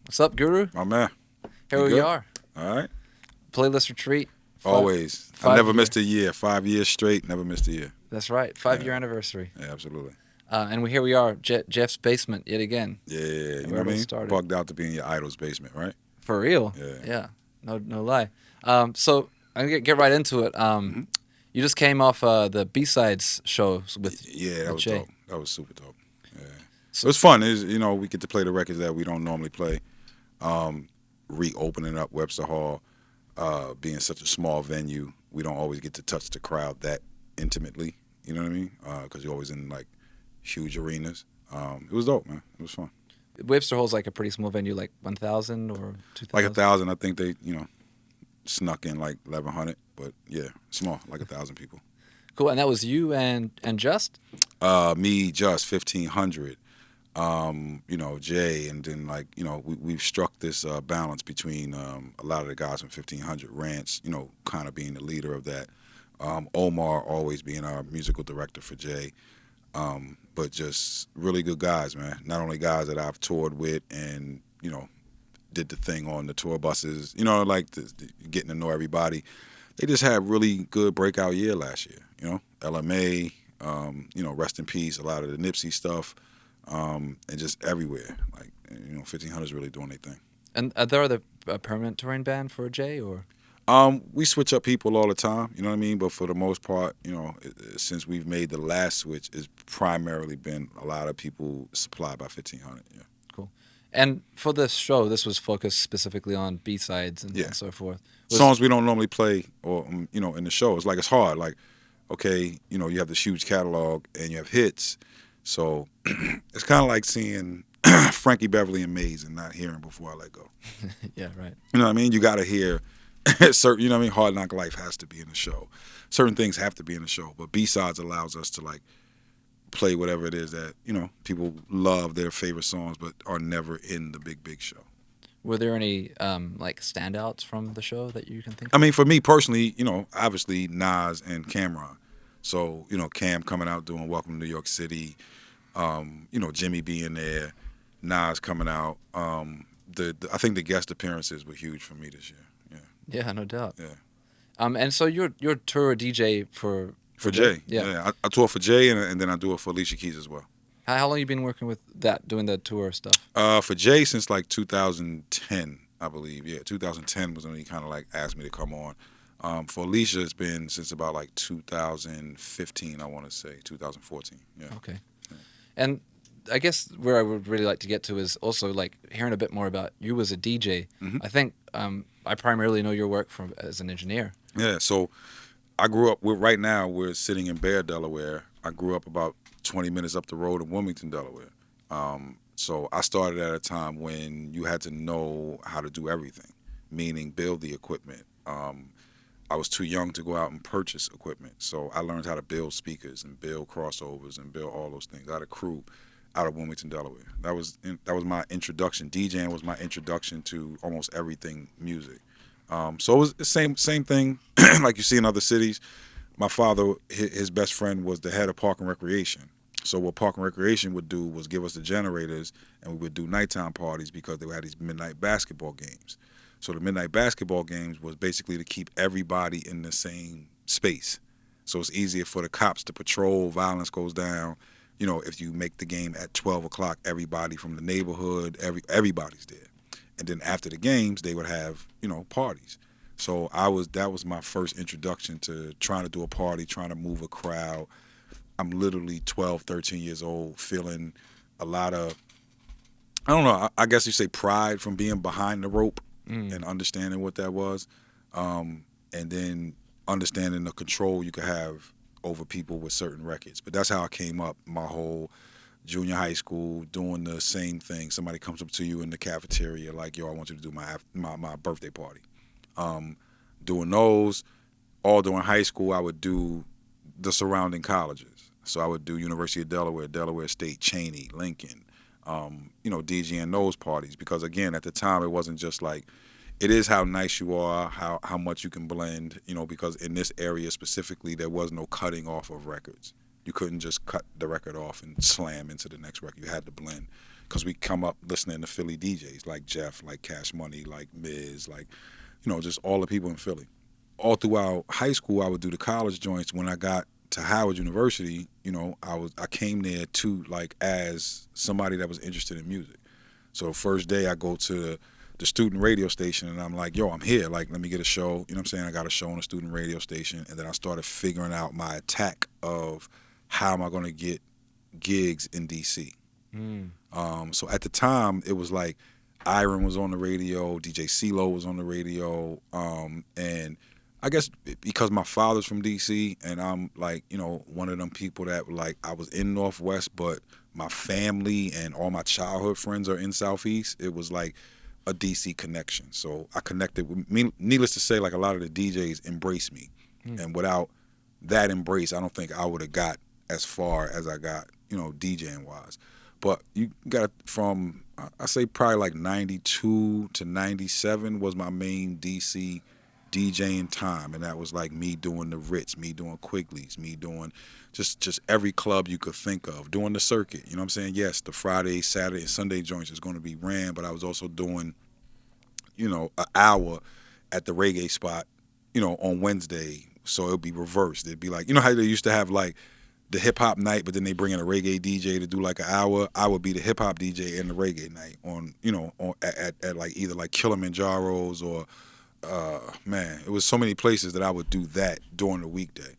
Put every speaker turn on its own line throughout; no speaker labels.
What's up, Guru?
My man.
Here
You
we
good?
are.
All right.
Playlist retreat.
Always. I never missed a year. 5 years straight, never missed a year.
That's right. 5-year anniversary.
Yeah, absolutely.
And here we are, Jeff's basement yet again.
Yeah, you know
Where
what I
it
mean?
started.
Bugged out to be in your idol's basement, right?
For real.
Yeah.
No lie. So I'm gonna get right into it. You just came off the BSides show with
Yeah, that was
Jay.
dope. That was super dope. Yeah.
So-
It was fun. We get to play the records that we don't normally play. Reopening up Webster Hall, being such a small venue, we don't always get to touch the crowd that intimately. You know what I mean? Because you're always in like huge arenas. It was dope, man. It was fun.
Webster Hall's like a pretty small venue, like 1,000 or 2,000.
Like 1,000, I think they, snuck in like 1,100, but yeah, small, like 1,000 people.
Cool. And that was you and Just?
Me, just 1,500. Jay, and then we've struck this balance between a lot of the guys from 1,500. Rance, kind of being the leader of that. Omar always being our musical director for Jay. But just really good guys, man. Not only guys that I've toured with and, did the thing on the tour buses, getting to know everybody. They just had really good breakout year last year, LMA, rest in peace, a lot of the Nipsey stuff, and just everywhere. 1,500 is really doing their thing.
And are there a permanent touring band for Jay, or?
We switch up people all the time, you know what I mean? But for the most part, since we've made the last switch, it's primarily been a lot of people supplied by 1,500, yeah.
Cool. And for this show, this was focused specifically on B-sides and so forth.
Songs we don't normally play or, in the show. It's hard. Okay, you have this huge catalog and you have hits. So it's kind of like seeing Frankie Beverly and Maze and not hearing Before I Let Go.
Yeah, right.
You know what I mean? You got to hear certain, you know what I mean? Hard Knock Life has to be in the show. Certain things have to be in the show. But B-sides allows us to play whatever it is that, people love their favorite songs but are never in the big show.
Were there any standouts from the show that you can think of?
I mean, for me personally, obviously Nas and Cameron. So, Cam coming out doing Welcome to New York City, Jimmy being there, Nas coming out. I think the guest appearances were huge for me this year. Yeah.
Yeah, no doubt.
Yeah.
And so you're tour DJ for
Jay.
Yeah.
I tour for Jay and then I do it for Alicia Keys as well.
How long you been working with that, doing the tour stuff?
For Jay since 2010, I believe. Yeah, 2010 was when he kind of asked me to come on. For Alicia, it's been since about 2015, I want to say, 2014. Yeah.
Okay. Yeah. And I guess where I would really like to get to is also hearing a bit more about you as a DJ.
Mm-hmm.
I think I primarily know your work as an engineer.
Yeah, so I grew up right now we're sitting in Bear, Delaware. I grew up about 20 minutes up the road in Wilmington, Delaware. So I started at a time when you had to know how to do everything, meaning build the equipment. I was too young to go out and purchase equipment, so I learned how to build speakers and build crossovers and build all those things. I had a crew out of Wilmington, Delaware. That was my introduction. DJing was my introduction to almost everything music. So it was the same thing like you see in other cities. My father, his best friend was the head of Park and Recreation. So what Park and Recreation would do was give us the generators, and we would do nighttime parties because they had these midnight basketball games. So the midnight basketball games was basically to keep everybody in the same space. So it's easier for the cops to patrol, violence goes down. If you make the game at 12 o'clock, everybody from the neighborhood, everybody's there. And then after the games, they would have, parties. So that was my first introduction to trying to do a party, trying to move a crowd. I'm literally 12, 13 years old, feeling a lot of, I don't know, I guess you say pride from being behind the rope and understanding what that was. And then understanding the control you could have over people with certain records. But that's how I came up my whole junior high school, doing the same thing. Somebody comes up to you in the cafeteria yo, I want you to do my birthday party. Doing those, all during high school, I would do the surrounding colleges. So I would do University of Delaware, Delaware State, Cheney, Lincoln, DJing those parties. Because again, at the time, it wasn't just it is how nice you are, how much you can blend, because in this area specifically, there was no cutting off of records. You couldn't just cut the record off and slam into the next record. You had to blend, because we come up listening to Philly DJs like Jeff, like Cash Money, like Miz, like, just all the people in Philly. All throughout high school, I would do the college joints. When I got to Howard University, I came there too, like, as somebody that was interested in music. So first day I go to the student radio station and I'm like, yo, I'm here. Like, let me get a show. You know what I'm saying? I got a show on a student radio station. And then I started figuring out my attack of how am I going to get gigs in D.C. So at the time, it was like Iron was on the radio, DJ CeeLo was on the radio, and I guess because my father's from D.C. and I'm like, one of them people that, like, I was in Northwest, but my family and all my childhood friends are in Southeast. It was like a D.C. connection. So I connected with me. Needless to say, like, a lot of the DJs embraced me. And without that embrace, I don't think I would have got as far as I got, DJing wise. But you got from, I say probably like 92 to 97 was my main DC DJing time. And that was like me doing the Ritz, me doing Quigley's, me doing just every club you could think of, doing the circuit. You know what I'm saying? Yes, the Friday, Saturday, and Sunday joints is going to be ran, but I was also doing, an hour at the reggae spot, on Wednesday. So it would be reversed. It'd be like, how they used to have like the hip hop night, but then they bring in a reggae DJ to do like an hour. I would be the hip hop DJ and the reggae night on, at like either like Kilimanjaro's or, it was so many places that I would do that during the weekday.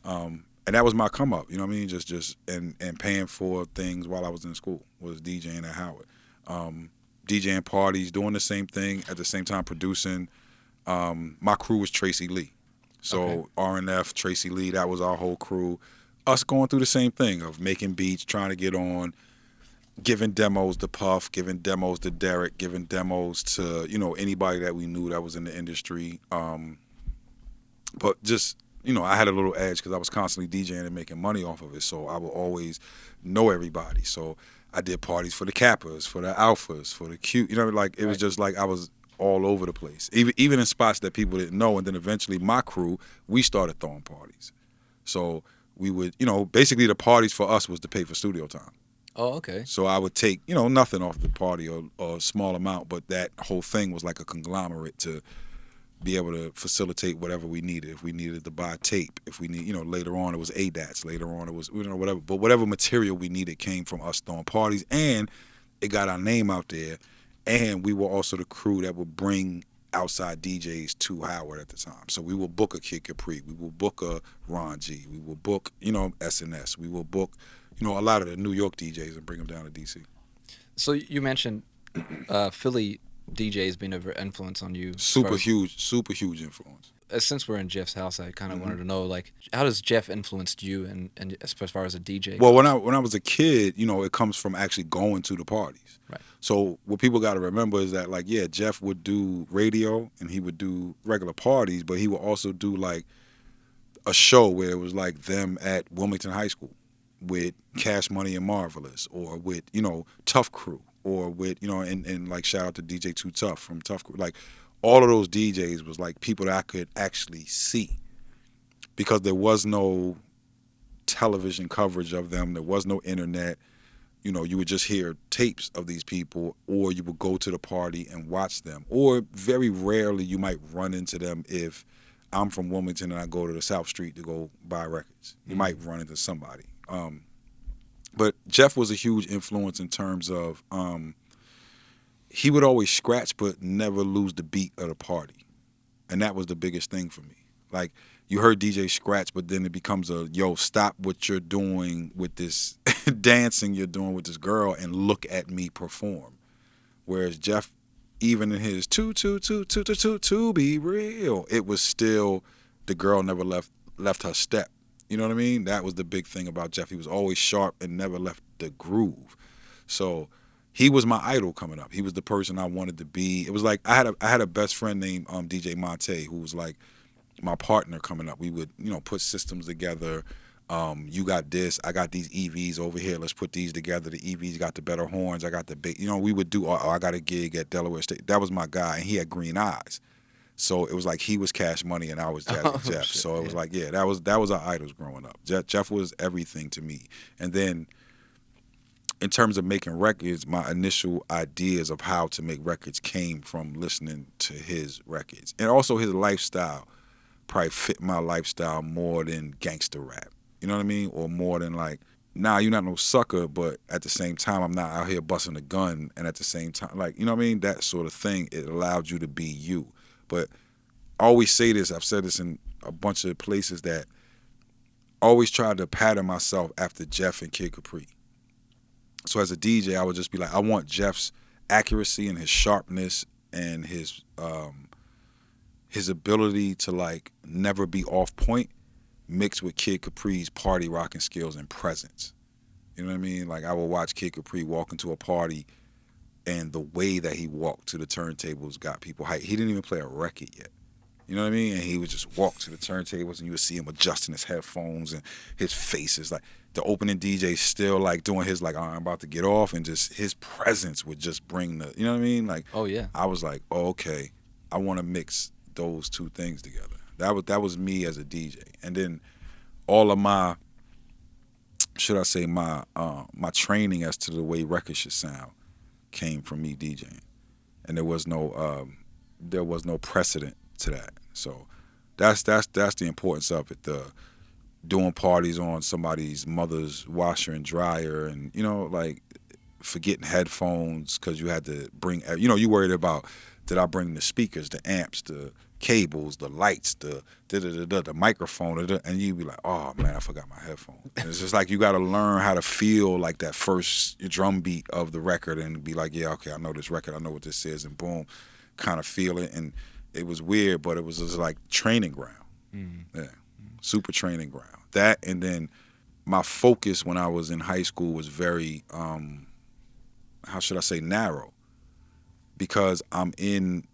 And that was my come up, you know what I mean? Just and paying for things while I was in school was DJing at Howard. DJing parties, doing the same thing at the same time producing. My crew was Tracy Lee. So okay. RNF, Tracy Lee, that was our whole crew. Us going through the same thing of making beats, trying to get on, giving demos to Puff, giving demos to Derek, giving demos to, anybody that we knew that was in the industry. But just, I had a little edge because I was constantly DJing and making money off of it. So I would always know everybody. So I did parties for the Kappas, for the Alphas, for the Q. It was just like I was all over the place, even in spots that people didn't know. And then eventually my crew, we started throwing parties. So we would, basically the parties for us was to pay for studio time.
Oh, okay.
So I would take, nothing off the party or a small amount, but that whole thing was like a conglomerate to be able to facilitate whatever we needed. If we needed to buy tape, if we need, later on it was ADATs, later on it was, whatever. But whatever material we needed came from us throwing parties, and it got our name out there. And we were also the crew that would bring outside DJs to Howard at the time. So we will book a Kid Capri, we will book a Ron G, we will book, SNS, we will book, a lot of the New York DJs and bring them down to DC.
So you mentioned Philly DJs being an influence on you.
Super huge influence.
Since we're in Jeff's house, I kind of wanted to know, like, how does Jeff influenced you and as far as a DJ?
Well, when I was a kid, it comes from actually going to the parties.
Right.
So what people got to remember is that, like, yeah, Jeff would do radio and he would do regular parties, but he would also do like a show where it was like them at Wilmington High School with Cash Money and Marvelous, or with Tough Crew, or with and like shout out to DJ Too Tough from Tough Crew. Like, all of those DJs was like people that I could actually see, because there was no television coverage of them. There was no internet. You would just hear tapes of these people, or you would go to the party and watch them. Or very rarely you might run into them if I'm from Wilmington and I go to the South Street to go buy records. You might run into somebody. But Jeff was a huge influence in terms of he would always scratch but never lose the beat of the party. And that was the biggest thing for me. Like, you heard DJ scratch, but then it becomes yo, stop what you're doing with this dancing you're doing with this girl and look at me perform. Whereas Jeff, even in his to be real, it was still the girl never left her step. You know what I mean? That was the big thing about Jeff. He was always sharp and never left the groove. So he was my idol coming up. He was the person I wanted to be. It was like I had a best friend named DJ Monte, who was like my partner coming up. We would, put systems together. You got this, I got these EVs over here. Let's put these together. The EVs got the better horns. I got the big, we would do, I got a gig at Delaware State. That was my guy, and he had green eyes. So it was like he was Cash Money and I was Jazzy
Oh,
Jeff.
shit,
So it was
yeah.
like, yeah, that was our idols growing up. Jeff was everything to me. And then in terms of making records, my initial ideas of how to make records came from listening to his records. And also his lifestyle probably fit my lifestyle more than gangster rap. You know what I mean? Or more than like, nah, you're not no sucker, but at the same time, I'm not out here busting a gun. And at the same time, like, you know what I mean? That sort of thing, it allowed you to be you. But I always say this, I've said this in a bunch of places, that I always tried to pattern myself after Jeff and Kid Capri. So as a DJ, I would just be like, I want Jeff's accuracy and his sharpness and his ability to like never be off point, mixed with Kid Capri's party rocking skills and presence. You know what I mean? Like I would watch Kid Capri walk into a party, and the way that he walked to the turntables got people hyped. He didn't even play a record yet. You know what I mean? And he would just walk to the turntables, and you would see him adjusting his headphones, and his face is like, the opening DJ still like doing his like, oh, I'm about to get off, and just his presence would just bring the, you know what I mean? Like,
Oh yeah.
I was like, oh, okay, I want to mix those two things together. That was me as a DJ. And then all of my, should I say, my training as to the way records should sound came from me DJing, and there was no precedent to that. So that's the importance of it. The doing parties on somebody's mother's washer and dryer, and you know, like forgetting headphones because you had to bring, you know, you worried about, did I bring the speakers, the amps, the cables, the lights, the microphone, and you'd be like, oh man, I forgot my headphones. And it's just like you got to learn how to feel like that first drum beat of the record and be like, yeah, okay, I know this record, I know what this is, and boom, kind of feel it. And it was weird, but it was just like training ground. Yeah, super training ground. That, and then my focus when I was in high school was very, how should I say, narrow, because I'm in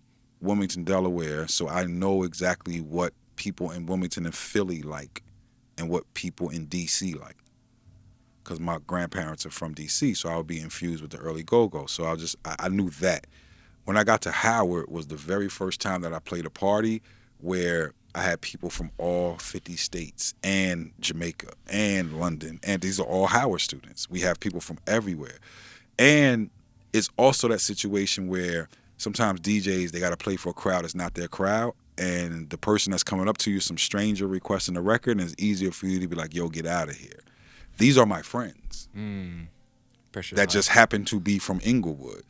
Wilmington, Delaware, so I know exactly what people in Wilmington and Philly like and what people in D.C. like, because my grandparents are from D.C., so I would be infused with the early go-go. So I knew that. When I got to Howard was the very first time that I played a party where I had people from all 50 states and Jamaica and London, and these are all Howard students. We have people from everywhere. And it's also that situation where sometimes DJs, they got to play for a crowd that's not their crowd, and the person that's coming up to you, some stranger requesting a record, and it's easier for you to be like, yo, get out of here. These are my friends
Pressure
that
high.
just happen to be from Inglewood.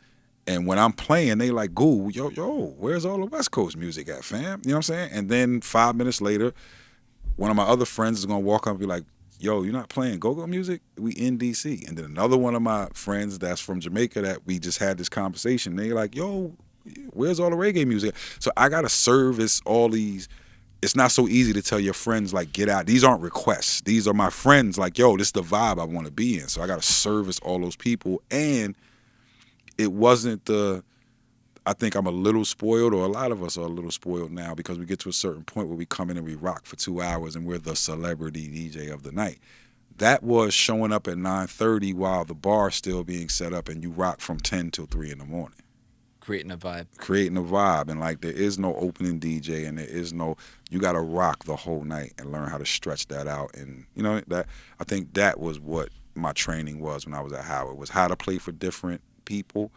And when I'm playing, they like, "Goo, yo, where's all the West Coast music at, fam?" You know what I'm saying? And then 5 minutes later, one of my other friends is gonna walk up and be like, "Yo, you're not playing go-go music? We in DC." And then another one of my friends that's from Jamaica that we just had this conversation, they like, "Yo, where's all the reggae music?" So I gotta service all these. It's not so easy to tell your friends like, get out. These aren't requests. These are my friends. Like, yo, this is the vibe I want to be in. So I gotta service all those people. And it wasn't I think I'm a little spoiled, or a lot of us are a little spoiled now, because we get to a certain point where we come in and we rock for 2 hours and we're the celebrity DJ of the night. That was showing up at 9:30 while the bar's still being set up, and you rock from 10 till 3 in the morning.
Creating a vibe.
Creating a vibe. And like, there is no opening DJ, and there is no, you got to rock the whole night and learn how to stretch that out. And you know, that, I think that was what my training was when I was at Howard, was how to play for different people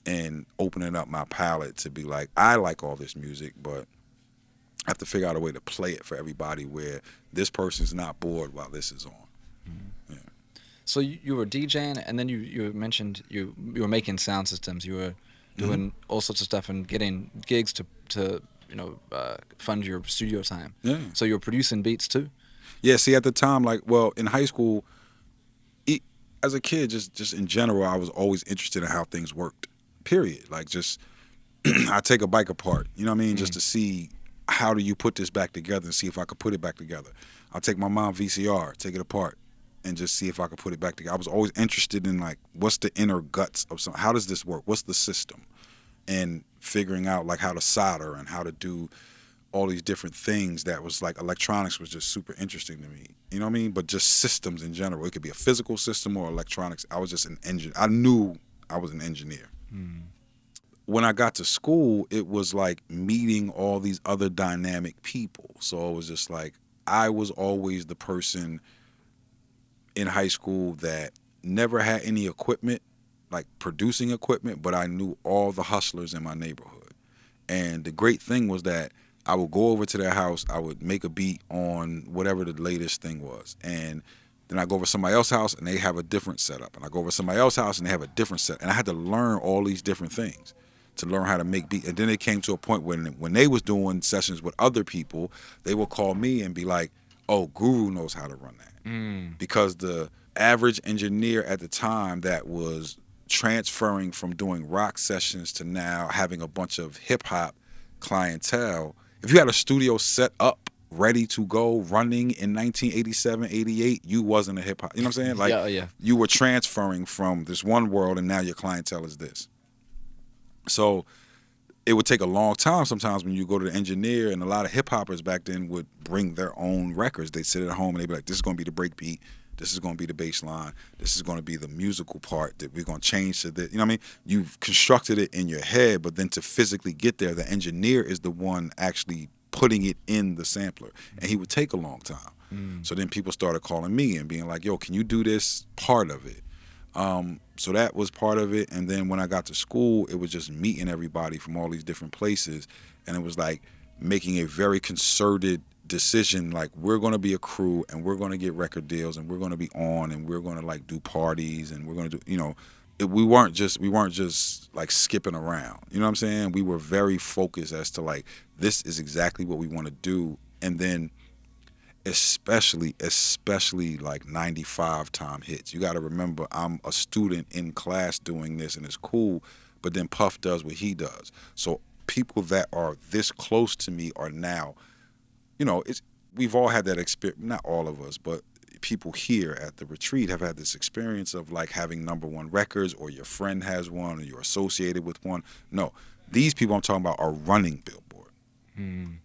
and opening up my palette to be like, I like all this music, but I have to figure out a way to play it for everybody where this person's not bored while this is on. Yeah.
So you were DJing, and then you mentioned you were making sound systems. You were doing all sorts of stuff and getting gigs to fund your studio time.
Yeah.
So you were producing beats too.
Yeah. See, at the time, like, well, in high school, as a kid, just in general, I was always interested in how things worked. Period. Like, just I take a bike apart, you know what I mean, just to see how do you put this back together and see if I could put it back together. I'll take my mom VCR, take it apart, and just see if I could put it back together. I was always interested in like, what's the inner guts of something? How does this work? What's the system? And figuring out like how to solder and how to do all these different things. That was like, electronics was just super interesting to me. You know what I mean? But just systems in general. It could be a physical system or electronics. I was just an engineer. I knew I was an engineer. when I got to school, it was like meeting all these other dynamic people. So it was just like I was always the person in high school that never had any equipment, like producing equipment, but I knew all the hustlers in my neighborhood. And the great thing was that I would go over to their house, I would make a beat on whatever the latest thing was. And then I go over to somebody else's house and they have a different setup. And I go over to somebody else's house and they have a different set. And I had to learn all these different things to learn how to make beats. And then it came to a point when they was doing sessions with other people, they would call me and be like, oh, Guru knows how to run that. Because the average engineer at the time that was transferring from doing rock sessions to now having a bunch of hip hop clientele, if you had a studio set up ready to go running in 1987, 88, you wasn't a hip hop. You know what I'm saying? Like
yeah.
you were transferring from this one world and now your clientele is this. So it would take a long time sometimes when you go to the engineer, and a lot of hip hoppers back then would bring their own records. They'd sit at home and they'd be like, this is going to be the break beat. This is going to be the bass line. This is going to be the musical part that we're going to change to this. You know what I mean? You've constructed it in your head, but then to physically get there, the engineer is the one actually putting it in the sampler. And he would take a long time. So then people started calling me and being like, yo, can you do this part of it? So that was part of it. And then when I got to school, it was just meeting everybody from all these different places. And it was like making a very concerted decision, like we're going to be a crew and we're going to get record deals and we're going to be on and we're going to like do parties and we're going to do, you know, we weren't just like skipping around. You know what I'm saying? We were very focused as to like, this is exactly what we want to do. And then especially like 95 time hits. You got to remember, I'm a student in class doing this and it's cool, but then Puff does what he does. So people that are this close to me are now, you know, we've all had that experience, not all of us, but people here at the retreat have had this experience of like having #1 records, or your friend has one, or you're associated with one. No, these people I'm talking about are running Billboard.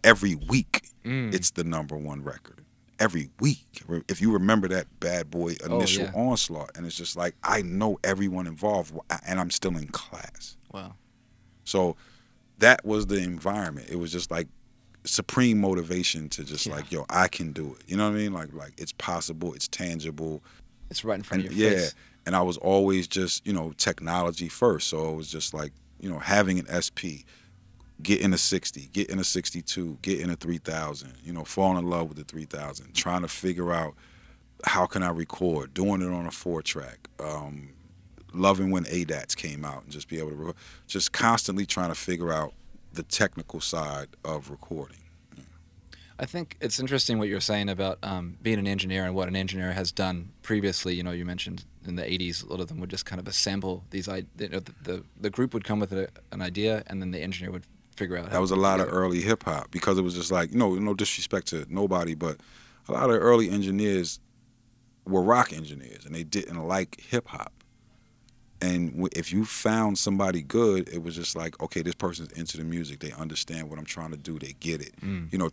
Every week, it's the #1 record. Every week. If you remember that Bad Boy initial onslaught, and it's just like, I know everyone involved, and I'm still in class.
Wow.
So that was the environment. It was just like supreme motivation to just like, yo, I can do it. You know what I mean? Like it's possible, it's tangible.
It's right in front of your face.
And I was always just, you know, technology first. So it was just like, you know, having an SP, get in a 60, get in a 62, get in a 3000, you know, fall in love with the 3000, trying to figure out how can I record, doing it on a 4-track, loving when ADATs came out and just be able to record, just constantly trying to figure out the technical side of recording.
I think it's interesting what you're saying about being an engineer and what an engineer has done previously. You know, you mentioned in the 80s, a lot of them would just kind of assemble these, you know, the group would come with an idea and then the engineer would figure out.
That was a lot of early hip hop, because it was just like, no disrespect to nobody, but a lot of early engineers were rock engineers and they didn't like hip hop. And if you found somebody good, it was just like, okay, this person's into the music. They understand what I'm trying to do. They get it. You know,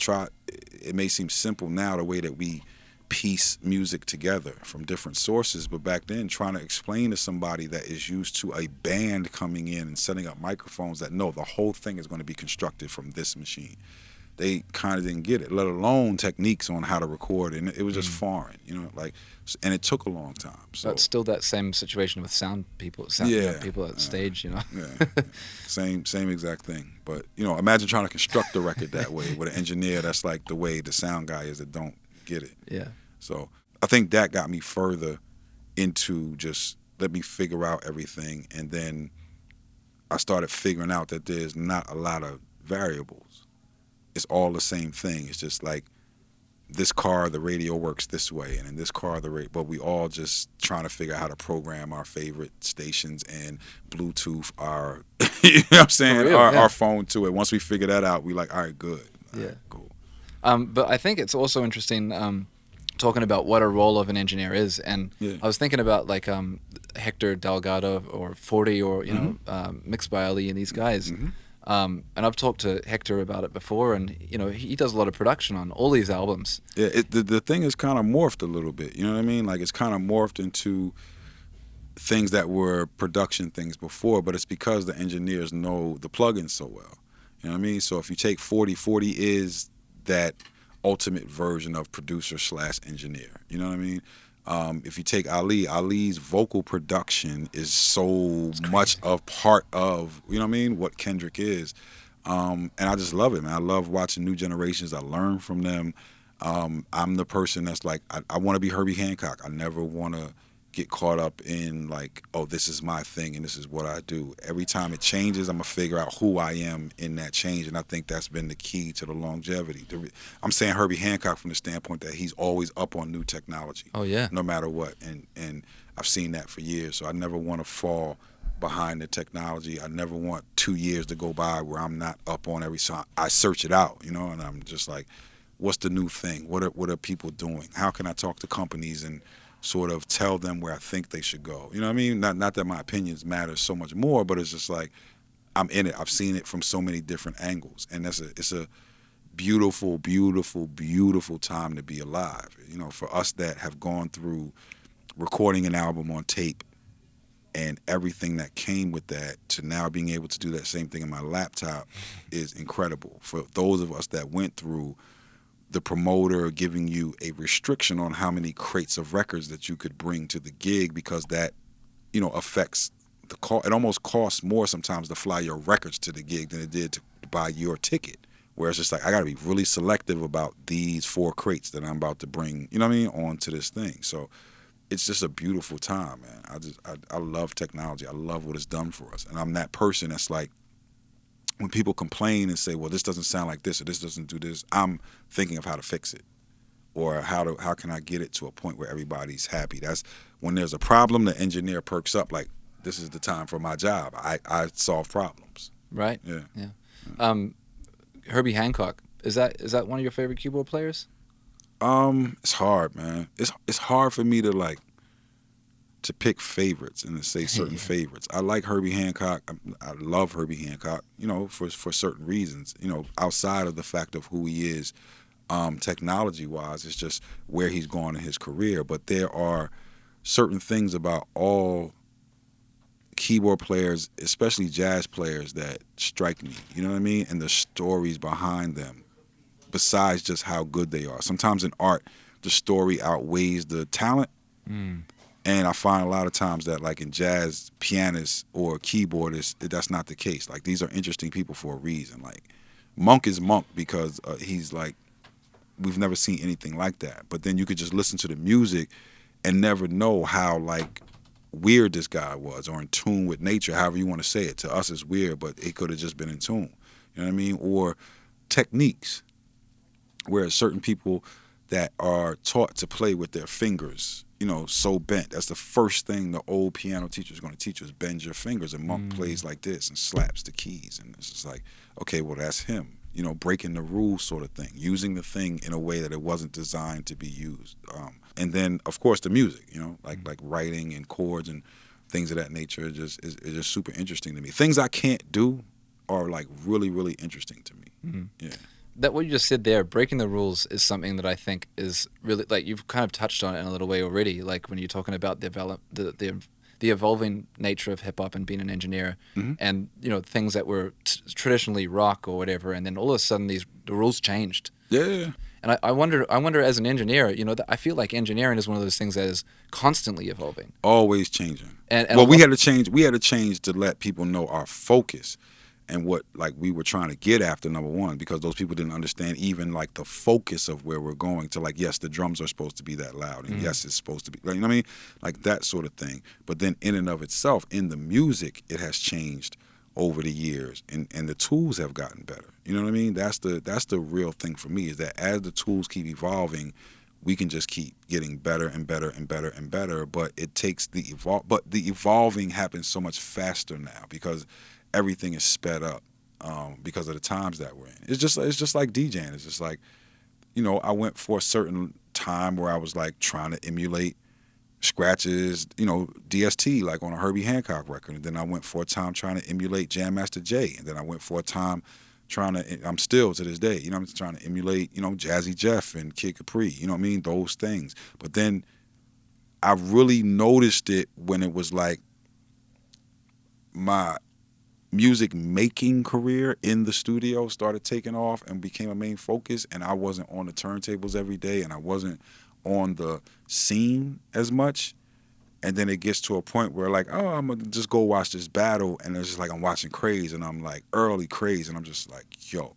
it may seem simple now, the way that we piece music together from different sources, but back then, trying to explain to somebody that is used to a band coming in and setting up microphones that, no, the whole thing is going to be constructed from this machine. They kind of didn't get it, let alone techniques on how to record, and it was just foreign, you know, like, and it took a long time. So
that's still that same situation with sound people, you know, people at stage, you know.
Same exact thing. But you know, imagine trying to construct a record that way with an engineer that's like the way the sound guy is that don't get it.
Yeah.
So I think that got me further into just let me figure out everything, and then I started figuring out that there's not a lot of variables. It's all the same thing. It's just like, this car, the radio works this way, and in this car, but we all just trying to figure out how to program our favorite stations and Bluetooth our, you know what I'm saying, our phone to it. Once we figure that out, we like, all right, good. All right, cool.
But I think it's also interesting talking about what a role of an engineer is, and I was thinking about like Hector Delgado or 40 or, you know, Mixed by Ali and these guys. And I've talked to Hector about it before, and you know, he does a lot of production on all these albums.
Yeah, the thing is kind of morphed a little bit. You know what I mean? Like, it's kind of morphed into things that were production things before, but it's because the engineers know the plugins so well. You know what I mean? So if you take 40, 40 is that ultimate version of producer slash engineer. You know what I mean? If you take Ali, Ali's vocal production is so much of part of, you know what I mean, what Kendrick is. And I just love it, man. I love watching new generations. I learn from them. I'm the person that's like, I want to be Herbie Hancock. I never want to get caught up in like, oh, this is my thing and this is what I do. Every time it changes, I'm gonna figure out who I am in that change, and I think that's been the key to the longevity. I'm saying Herbie Hancock from the standpoint that he's always up on new technology.
Oh yeah.
No matter what, and I've seen that for years. So I never want to fall behind the technology. I never want 2 years to go by where I'm not up on every song. I search it out, you know, and I'm just like, what's the new thing? What are people doing? How can I talk to companies and sort of tell them where I think they should go? You know what I mean? Not that my opinions matter so much more, but it's just like I'm in it. I've seen it from so many different angles, and it's a beautiful, beautiful, beautiful time to be alive. You know, for us that have gone through recording an album on tape and everything that came with that to now being able to do that same thing in my laptop is incredible. For those of us that went through the promoter giving you a restriction on how many crates of records that you could bring to the gig, because that, you know, affects the cost. It almost costs more sometimes to fly your records to the gig than it did to buy your ticket. Where it's just like, I got to be really selective about these 4 crates that I'm about to bring, you know what I mean, onto this thing. So it's just a beautiful time, man. I love technology. I love what it's done for us. And I'm that person that's like, when people complain and say, well, this doesn't sound like this or this doesn't do this, I'm thinking of how to fix it, or how can I get it to a point where everybody's happy. That's when there's a problem, the engineer perks up like, this is the time for my job. I solve problems.
Right.
Yeah.
Herbie Hancock, is that one of your favorite keyboard players?
It's hard, man. It's hard for me to pick favorites and to say certain favorites. I like Herbie Hancock. I love Herbie Hancock, you know, for certain reasons, you know, outside of the fact of who he is, technology-wise. It's just where he's gone in his career. But there are certain things about all keyboard players, especially jazz players, that strike me, you know what I mean? And the stories behind them, besides just how good they are. Sometimes in art, the story outweighs the talent. And I find a lot of times that, like in jazz, pianists or keyboardists, that's not the case. Like, these are interesting people for a reason. Like, Monk is Monk because he's like, we've never seen anything like that. But then you could just listen to the music and never know how, like, weird this guy was, or in tune with nature, however you want to say it. To us, it's weird, but it could have just been in tune. You know what I mean? Or techniques, where certain people that are taught to play with their fingers, you know, so bent. That's the first thing the old piano teacher is going to teach you, is bend your fingers. And Monk plays like this and slaps the keys. And it's just like, okay, well, that's him. You know, breaking the rules sort of thing, using the thing in a way that it wasn't designed to be used. And then, of course, the music, you know, like writing and chords and things of that nature is just super interesting to me. Things I can't do are like really, really interesting to me. Yeah.
That what you just said there, breaking the rules, is something that I think is really, like, you've kind of touched on it in a little way already. Like when you're talking about the evolving nature of hip hop and being an engineer, and you know, things that were traditionally rock or whatever, and then all of a sudden the rules changed.
Yeah.
And I wonder as an engineer, you know, I feel like engineering is one of those things that is constantly evolving,
always changing.
And
well, we had to change. We had to change to let people know our focus and what, like, we were trying to get after, number one, because those people didn't understand even like the focus of where we're going to. Like, yes, the drums are supposed to be that loud, and yes, it's supposed to be, like, you know what I mean, like that sort of thing. But then in and of itself, in the music, it has changed over the years, and the tools have gotten better. You know what I mean? That's the real thing for me, is that as the tools keep evolving, we can just keep getting better and better and better and better. But it takes the evolving happens so much faster now because everything is sped up because of the times that we're in. It's just like DJing. It's just like, you know, I went for a certain time where I was like trying to emulate scratches, you know, DST, like on a Herbie Hancock record. And then I went for a time trying to emulate Jam Master Jay. And then I went for a time I'm still to this day, you know, I'm trying to emulate, you know, Jazzy Jeff and Kid Capri, you know what I mean? Those things. But then I really noticed it when it was like my music making career in the studio started taking off and became a main focus, and I wasn't on the turntables every day and I wasn't on the scene as much. And then it gets to a point where like, oh, I'm gonna just go watch this battle, and it's just like I'm watching Craze, and I'm like early Craze, and I'm just like, yo,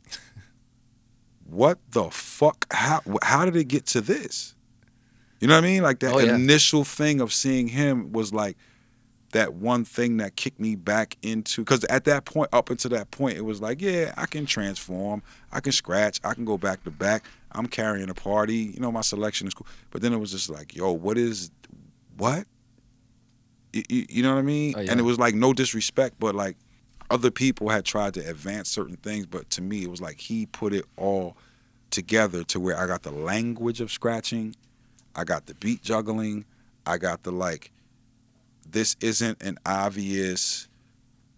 what the fuck? How did it get to this? You know what I mean? Like that initial thing of seeing him was like that one thing that kicked me back into, because at that point, up until that point, it was like, yeah, I can transform, I can scratch, I can go back to back, I'm carrying a party, you know, my selection is cool. But then it was just like, yo, what? You know what I mean?
Oh, yeah.
And it was like no disrespect, but like other people had tried to advance certain things, but to me, it was like he put it all together to where I got the language of scratching, I got the beat juggling, I got the like, this isn't an obvious,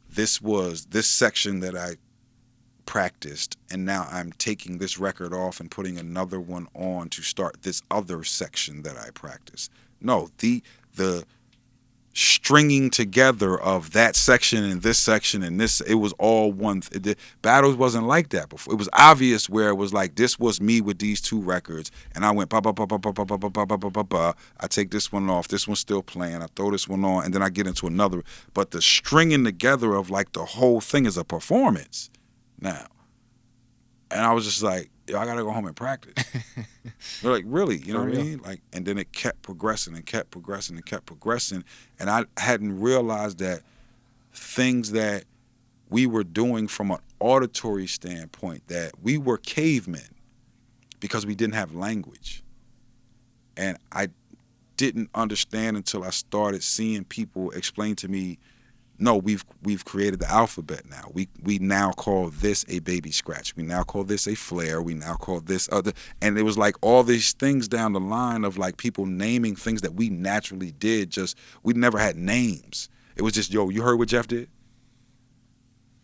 this was this section that I practiced, and now I'm taking this record off and putting another one on to start this other section that I practiced. No, the stringing together of that section and this, it was all one. The battles wasn't like that before. It was obvious where it was like, this was me with these two records, and I went ba ba ba ba ba ba ba ba ba ba ba ba. I take this one off, this one's still playing, I throw this one on, and then I get into another. But the stringing together of like the whole thing is a performance now. And I was just like, yo, I gotta go home and practice. They're like, really? You know what I mean? Like, and then it kept progressing and kept progressing and kept progressing. And I hadn't realized that things that we were doing from an auditory standpoint, that we were cavemen because we didn't have language. And I didn't understand until I started seeing people explain to me, no, we've created the alphabet now. We now call this a baby scratch. We now call this a flare. We now call this other. And it was like all these things down the line of like people naming things that we naturally did. Just, we never had names. It was just, yo, you heard what Jeff did?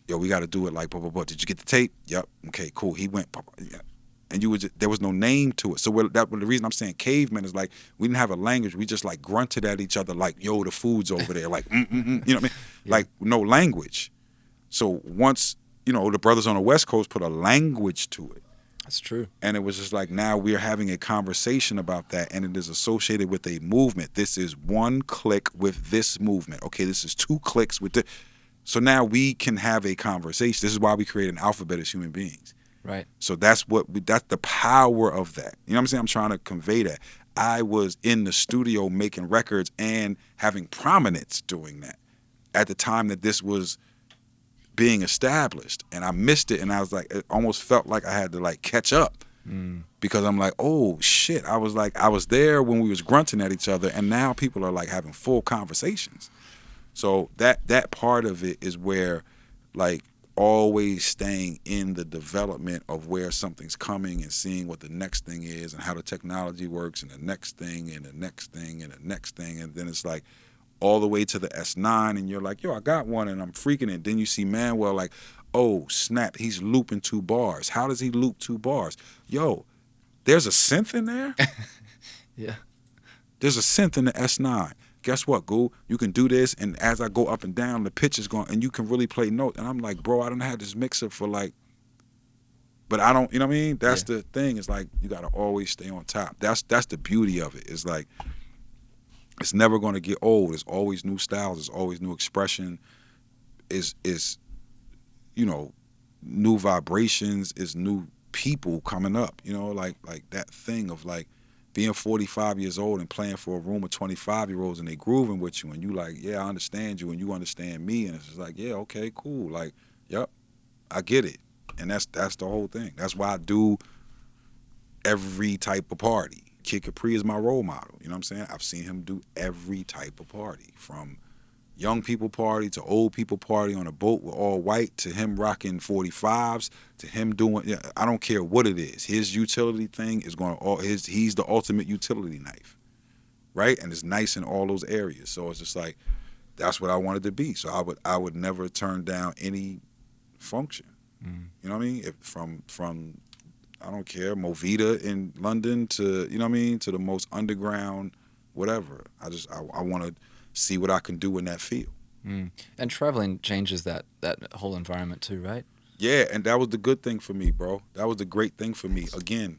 Yo, we got to do it like blah, blah, blah. Did you get the tape? Yep. Okay, cool. He went, blah, blah, yeah. And you would just, there was no name to it. So the reason I'm saying cavemen is like, we didn't have a language. We just like grunted at each other like, yo, the food's over there. Like, you know what I mean? Yeah. Like no language. So once, you know, the brothers on the West Coast put a language to it.
That's true.
And it was just like, now we're having a conversation about that, and it is associated with a movement. This is one click with this movement. Okay, this is two clicks with this. So now we can have a conversation. This is why we create an alphabet as human beings.
Right.
So that's the power of that. You know what I'm saying? I'm trying to convey that. I was in the studio making records and having prominence doing that at the time that this was being established. And I missed it, and I was like, it almost felt like I had to like catch up. Because I'm like, oh shit. I was there when we was grunting at each other, and now people are like having full conversations. So that part of it is where like always staying in the development of where something's coming and seeing what the next thing is and how the technology works and the next thing and the next thing and the next thing. And then it's like all the way to the S9, and you're like, yo, I got one, and I'm freaking it. Then you see Manuel like, oh, snap, he's looping 2 bars. How does he loop 2 bars? Yo, there's a synth in there?
Yeah.
There's a synth in the S9. Guess what, Goo? You can do this, and as I go up and down, the pitch is going, and you can really play notes. And I'm like, bro, I don't have this mixer for like, but I don't, you know what I mean? That's the thing. It's like, you got to always stay on top. That's the beauty of it. It's like, it's never going to get old. There's always new styles. There's always new expression. Is you know, new vibrations. Is new people coming up. You know, like that thing of like, being 45 years old and playing for a room of 25-year-olds and they grooving with you, and you like, yeah, I understand you and you understand me, and it's just like, yeah, okay, cool, like, yep, I get it. And that's the whole thing. That's why I do every type of party. Kid Capri is my role model, you know what I'm saying? I've seen him do every type of party, from young people party to old people party on a boat with all white, to him rocking 45s, to him doing, I don't care what it is. His utility thing is going to, he's the ultimate utility knife, right? And it's nice in all those areas. So it's just like, that's what I wanted to be. So I would never turn down any function. You know what I mean? From I don't care, Movida in London to, you know what I mean, to the most underground whatever. I want to see what I can do in that field.
And traveling changes that whole environment too, right?
Yeah, and that was the good thing for me, bro. That was the great thing for me. Again,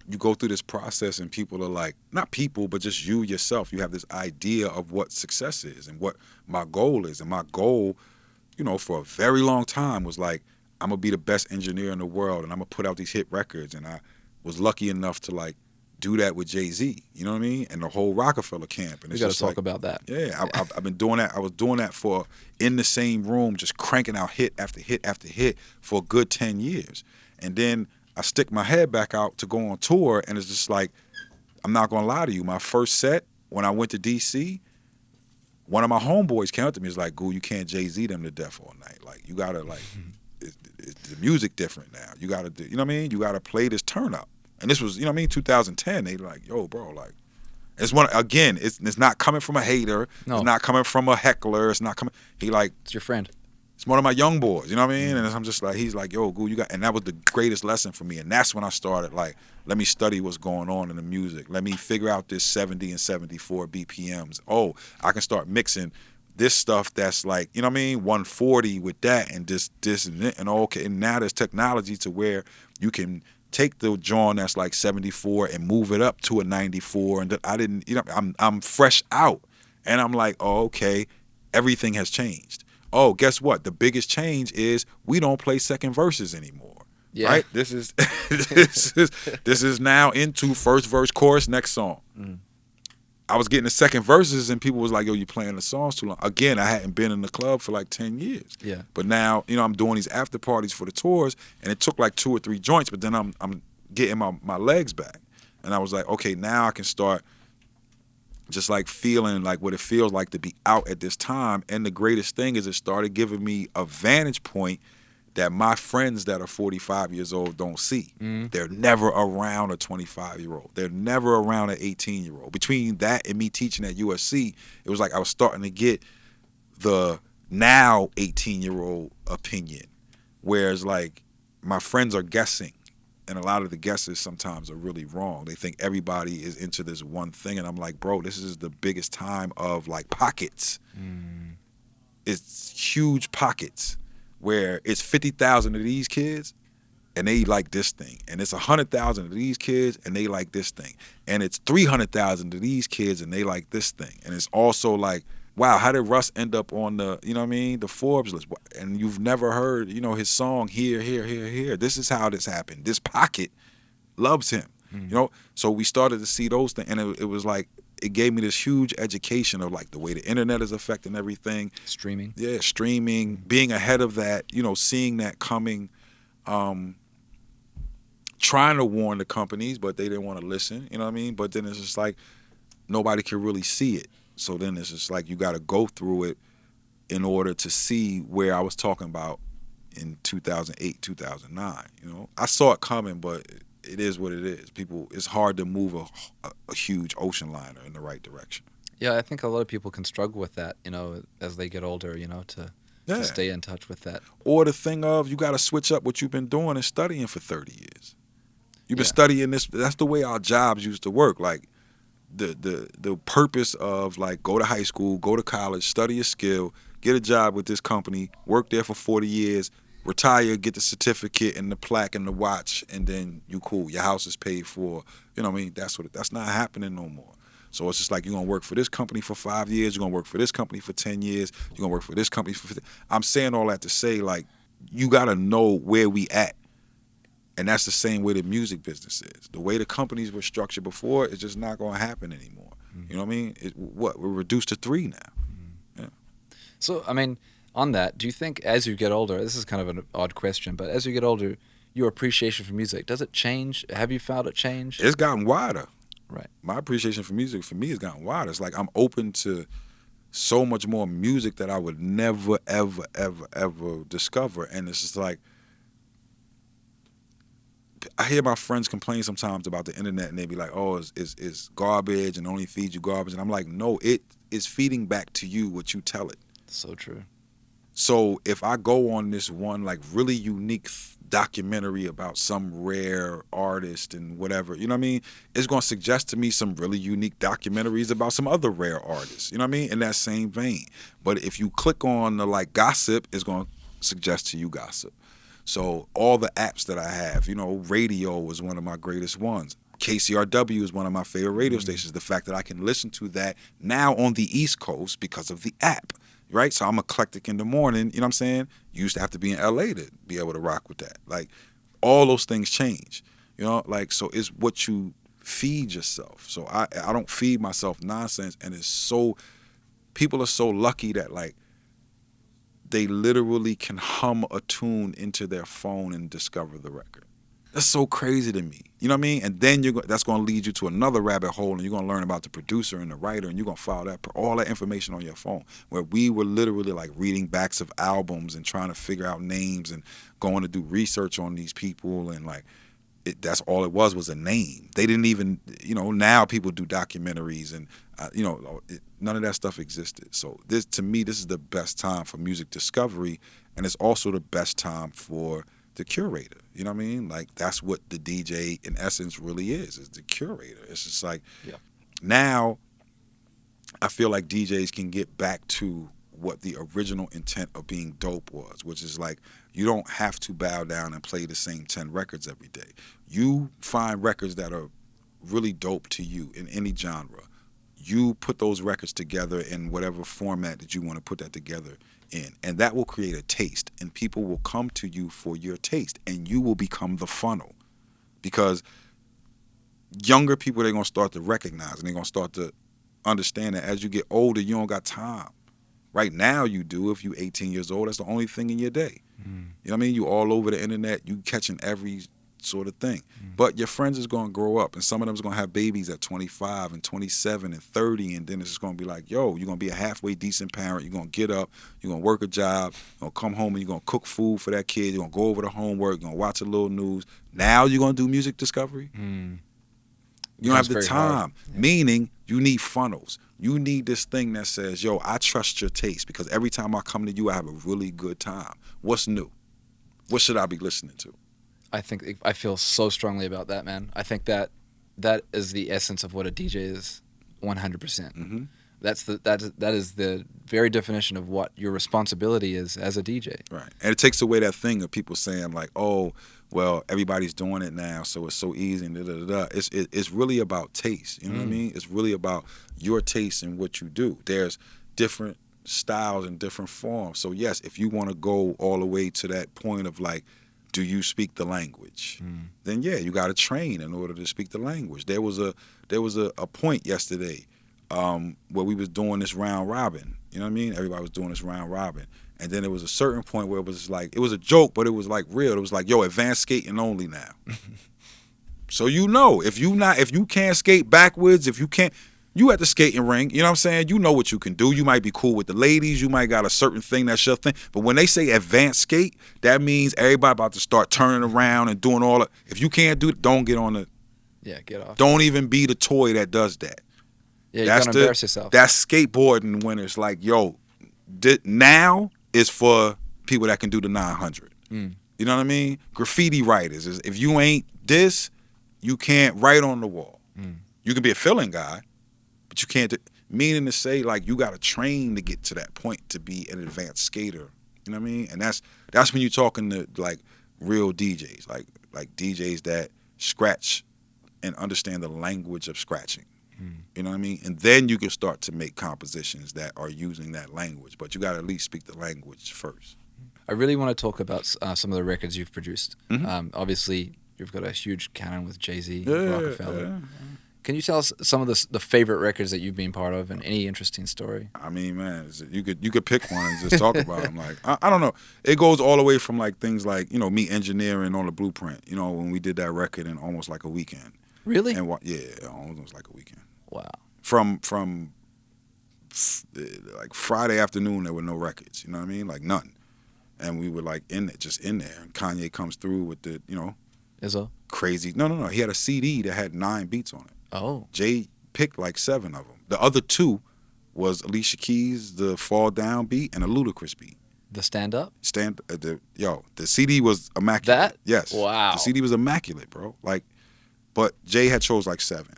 you go through this process and people are like, not people, but just you yourself. You have this idea of what success is and what my goal is. And my goal, for a very long time was like, I'm going to be the best engineer in the world and I'm going to put out these hit records. And I was lucky enough to like do that with Jay-Z, you know what I mean? And the whole Rockefeller camp. And
we got to talk about that.
Yeah, I've been doing that. I was doing that for in the same room, just cranking out hit after hit after hit for a good 10 years. And then I stick my head back out to go on tour, and it's just like, I'm not going to lie to you. My first set, when I went to D.C., one of my homeboys came up to me, was like, "Goo, you can't Jay-Z them to death all night. Like, you got to, like, it's the music different now. You got to do, you know what I mean? You got to play this turn up." And this was, 2010. They like, "Yo, bro, like," it's one, again, it's not coming from a hater. No. It's not coming from a heckler. It's not coming, he like.
It's your friend.
It's one of my young boys, you know what I mean? And I'm just like, he's like, "Yo, Goo, you got," and that was the greatest lesson for me. And that's when I started, like, let me study what's going on in the music. Let me figure out this 70 and 74 BPMs. Oh, I can start mixing this stuff that's like, you know what I mean, 140 with that and this and that. And okay, and now there's technology to where you can take the joint that's like 74 and move it up to a 94. And I didn't, I'm fresh out. And I'm like, oh, okay, everything has changed. Oh, guess what? The biggest change is we don't play second verses anymore. Yeah. Right? This is this is now into first verse, chorus, next song. I was getting the second verses and people was like, "Yo, you playing the songs too long." Again, I hadn't been in the club for like 10 years.
Yeah.
But now, I'm doing these after parties for the tours, and it took like 2 or 3 joints, but then I'm getting my legs back. And I was like, okay, now I can start just like feeling like what it feels like to be out at this time. And the greatest thing is it started giving me a vantage point that my friends that are 45 years old don't see. They're never around a 25-year-old. They're never around an 18-year-old. Between that and me teaching at USC, it was like I was starting to get the now 18-year-old opinion. Whereas like my friends are guessing. And a lot of the guesses sometimes are really wrong. They think everybody is into this one thing. And I'm like, bro, this is the biggest time of like pockets. It's huge pockets where it's 50,000 of these kids and they like this thing. And it's 100,000 of these kids and they like this thing. And it's 300,000 of these kids and they like this thing. And it's also like, wow, how did Russ end up on the, the Forbes list? And you've never heard, his song here, here, here, here. This is how this happened. This pocket loves him, So we started to see those things. And it was like, it gave me this huge education of like the way the internet is affecting everything.
Streaming.
Yeah, streaming, being ahead of that, seeing that coming, trying to warn the companies, but they didn't want to listen, you know what I mean? But then it's just like, nobody can really see it. So then it's just like you got to go through it in order to see where I was talking about in 2008, 2009. I saw it coming, but it is what it is. It's hard to move a huge ocean liner in the right direction.
Yeah, I think a lot of people can struggle with that, as they get older, to stay in touch with that.
Or the thing of you got to switch up what you've been doing and studying for 30 years. You've been studying this. That's the way our jobs used to work. Like, the purpose of like go to high school, go to college, study a skill, get a job with this company, work there for 40 years, retire, get the certificate and the plaque and the watch, and then you cool. Your house is paid for. You know what I mean? That's not happening no more. So it's just like you're gonna work for this company for 5 years, you're gonna work for this company for 10 years, you're gonna work for this company for 50. I'm saying all that to say like you gotta know where we at. And that's the same way the music business is. The way the companies were structured before, it's just not going to happen anymore. You know what I mean? We're reduced to 3 now. Yeah.
So, I mean, on that, do you think as you get older, this is kind of an odd question, but as you get older, your appreciation for music, does it change? Have you found it change?
It's gotten wider.
Right.
My appreciation for music, for me, has gotten wider. It's like I'm open to so much more music that I would never, ever, ever, ever discover. And it's just like, I hear my friends complain sometimes about the internet and they be like, oh, it's garbage and only feeds you garbage. And I'm like, no, it is feeding back to you what you tell it.
So true.
So if I go on this one like really unique documentary about some rare artist and whatever, you know what I mean? It's going to suggest to me some really unique documentaries about some other rare artists, you know what I mean? In that same vein. But if you click on the like gossip, it's going to suggest to you gossip. So all the apps that I have, you know, radio was one of my greatest ones. KCRW is one of my favorite radio stations. The fact that I can listen to that now on the East Coast because of the app, right? So I'm eclectic in the morning, you know what I'm saying? You used to have to be in LA to be able to rock with that. Like, all those things change, you know? Like, so it's what you feed yourself. So I don't feed myself nonsense, and it's so, people are so lucky that, like, they literally can hum a tune into their phone and discover the record. That's so crazy to me. You know what I mean? And then that's going to lead you to another rabbit hole, and you're going to learn about the producer and the writer, and you're going to file all that information on your phone. Where we were literally like reading backs of albums and trying to figure out names and going to do research on these people, and like that's all it was a name. They didn't even, you know, now people do documentaries and you know, none of that stuff existed. So this, to me, this is the best time for music discovery, and it's also the best time for the curator. You know what I mean? Like, that's what the DJ in essence really is the curator. It's just like, now I feel like DJs can get back to what the original intent of being dope was, which is like, you don't have to bow down and play the same 10 records every day. You find records that are really dope to you in any genre. You put those records together in whatever format that you want to put that together in, and that will create a taste, and people will come to you for your taste, and you will become the funnel. Because younger people, they're going to start to recognize, and they're going to start to understand that as you get older, you don't got time. Right now you do. If you're 18 years old, that's the only thing in your day. You know what I mean? You all over the internet, you catching every sort of thing. But your friends is going to grow up, and some of them is going to have babies at 25 and 27 and 30, and then it's just going to be like, yo, you're going to be a halfway decent parent. You're going to get up, you're going to work a job, you're going to come home and you're going to cook food for that kid, you're going to go over the homework, you're going to watch a little news. Now you're going to do music discovery? You don't have the time, meaning you need funnels. You need this thing that says, yo, I trust your taste, because every time I come to you, I have a really good time. What's new? What should I be listening to?
I feel so strongly about that, man. I think that is the essence of what a DJ is, 100%. That is the very definition of what your responsibility is as a DJ.
Right, and it takes away that thing of people saying like, oh, well, everybody's doing it now, so it's so easy and da da da. It's really about taste. You know what I mean? It's really about your taste and what you do. There's different styles and different forms. So yes, if you want to go all the way to that point of like, do you speak the language? Then yeah, you got to train in order to speak the language. There was a point yesterday where we was doing this round robin. You know what I mean? Everybody was doing this round robin. And then there was a certain point where it was like, it was a joke, but it was like real. It was like, yo, advanced skating only now. So you know, if you can't skate backwards, if you can't, you at the skating ring, you know what I'm saying? You know what you can do. You might be cool with the ladies. You might got a certain thing that's your thing. But when they say advanced skate, that means everybody about to start turning around and doing all that. If you can't do it, don't get on the...
Yeah, get off.
Don't even be the toy that does that.
Yeah, you're going to embarrass yourself.
That's skateboarding when it's like, yo, now is for people that can do the 900. You know what I mean? Graffiti writers. If you ain't this, you can't write on the wall. You can be a filling guy, but you can't, meaning to say like you got to train to get to that point to be an advanced skater. You know what I mean? And that's when you're talking to like real DJs, like DJs that scratch and understand the language of scratching. You know what I mean? And then you can start to make compositions that are using that language, but you got to at least speak the language first.
I really want to talk about some of the records you've produced. Obviously, you've got a huge canon with Jay-Z, Rockefeller. Yeah. Can you tell us some of the favorite records that you've been part of and any interesting story?
I mean, man, you could pick one and just talk about them. Like, I don't know. It goes all the way from like things like, you know, me engineering on the Blueprint, you know, when we did that record in almost like a weekend.
Really?
And yeah, almost like a weekend.
Wow.
From like Friday afternoon, there were no records. You know what I mean? Like none. And we were like just in there. And Kanye comes through with the, you know,
Izzo?
Crazy. No. He had a CD that had 9 beats on it.
Oh.
Jay picked like 7 of them. The other 2 was Alicia Keys, the Fall Down beat, and a Ludacris beat.
The stand-up?
The CD was immaculate.
That?
Yes.
Wow.
The CD was immaculate, bro. Like, but Jay had chose like 7.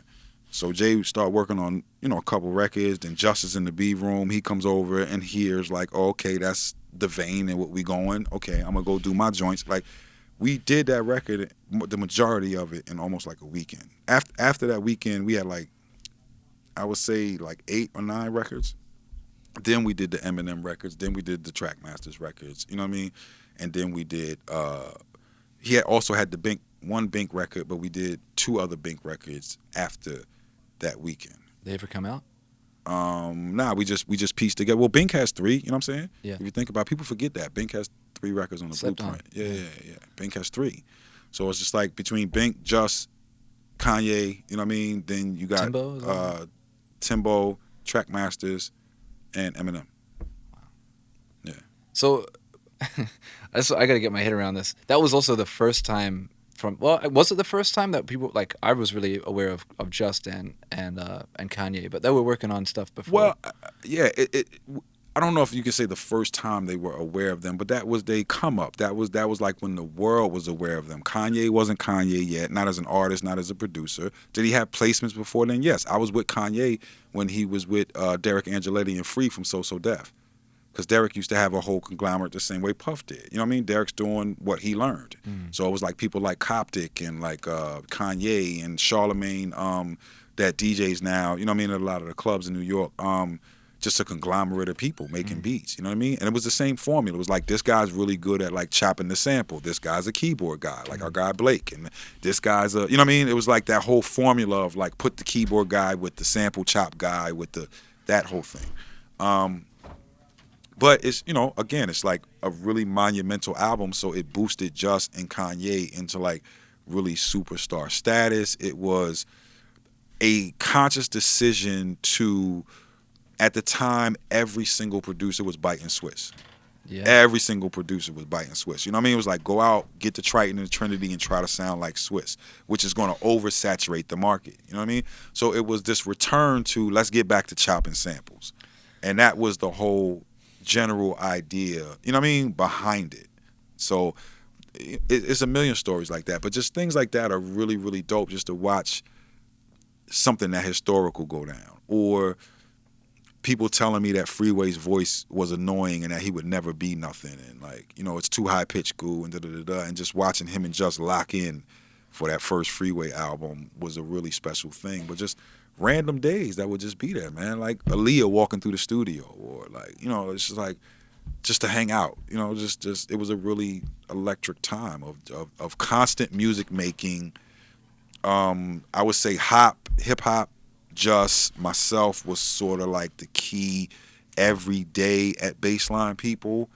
So Jay started working on, a couple records. Then Justice in the B room, he comes over and hears like, oh, okay, that's the vein and what we going. Okay, I'm gonna go do my joints. Like, we did that record, the majority of it, in almost like a weekend. After that weekend, we had like, I would say like 8 or 9 records. Then we did the Eminem records. Then we did the Trackmasters records. You know what I mean? And then we did. He had also had the one Bink record, but we did 2 other Bink records after that weekend.
They ever come out?
Nah, we just pieced together. Well, Bink has 3. You know what I'm saying?
Yeah.
If you think about it, people forget that Bink has 3 records on the Blueprint. Yeah. Bink has 3. So it's just like between Bink, Just, Kanye. You know what I mean? Then you got Timbo, Trackmasters, and Eminem.
Wow.
Yeah.
So, I got to get my head around this. That was also the first time was it the first time that people, like, I was really aware of Just and Kanye, but they were working on stuff before?
Well, yeah, I don't know if you can say the first time they were aware of them, but that was they come up. That was like when the world was aware of them. Kanye wasn't Kanye yet, not as an artist, not as a producer. Did he have placements before then? Yes. I was with Kanye when he was with Derek Angeletti and Free from So So Def. Because Derek used to have a whole conglomerate the same way Puff did. You know what I mean? Derek's doing what he learned. So it was like people like Coptic and like Kanye and Charlemagne that DJs now, you know what I mean, at a lot of the clubs in New York, just a conglomerate of people making beats, you know what I mean? And it was the same formula. It was like, this guy's really good at like chopping the sample. This guy's a keyboard guy, like our guy Blake. And this guy's you know what I mean? It was like that whole formula of like put the keyboard guy with the sample chop guy with that whole thing. But it's, again, it's like a really monumental album, so it boosted Just and Kanye into like really superstar status. It was a conscious decision to, at the time, every single producer was biting Swiss. Yeah. Every single producer was biting Swiss. You know what I mean? It was like, go out, get the Triton and the Trinity and try to sound like Swiss, which is going to oversaturate the market. You know what I mean? So it was this return to, let's get back to chopping samples. And that was the whole general idea, you know what I mean, behind it. So it's a million stories like that, but just things like that are really, really dope, just to watch something that historical go down, or people telling me that Freeway's voice was annoying and that he would never be nothing, and like, it's too high pitched, cool, and and just watching him and Just lock in for that first Freeway album was a really special thing. But just random days that would just be there, man. Like Aaliyah walking through the studio, or like, it's just like, just to hang out, just it was a really electric time of constant music making. I would say hip hop, Just, myself was sort of like the key every day at Baseline people.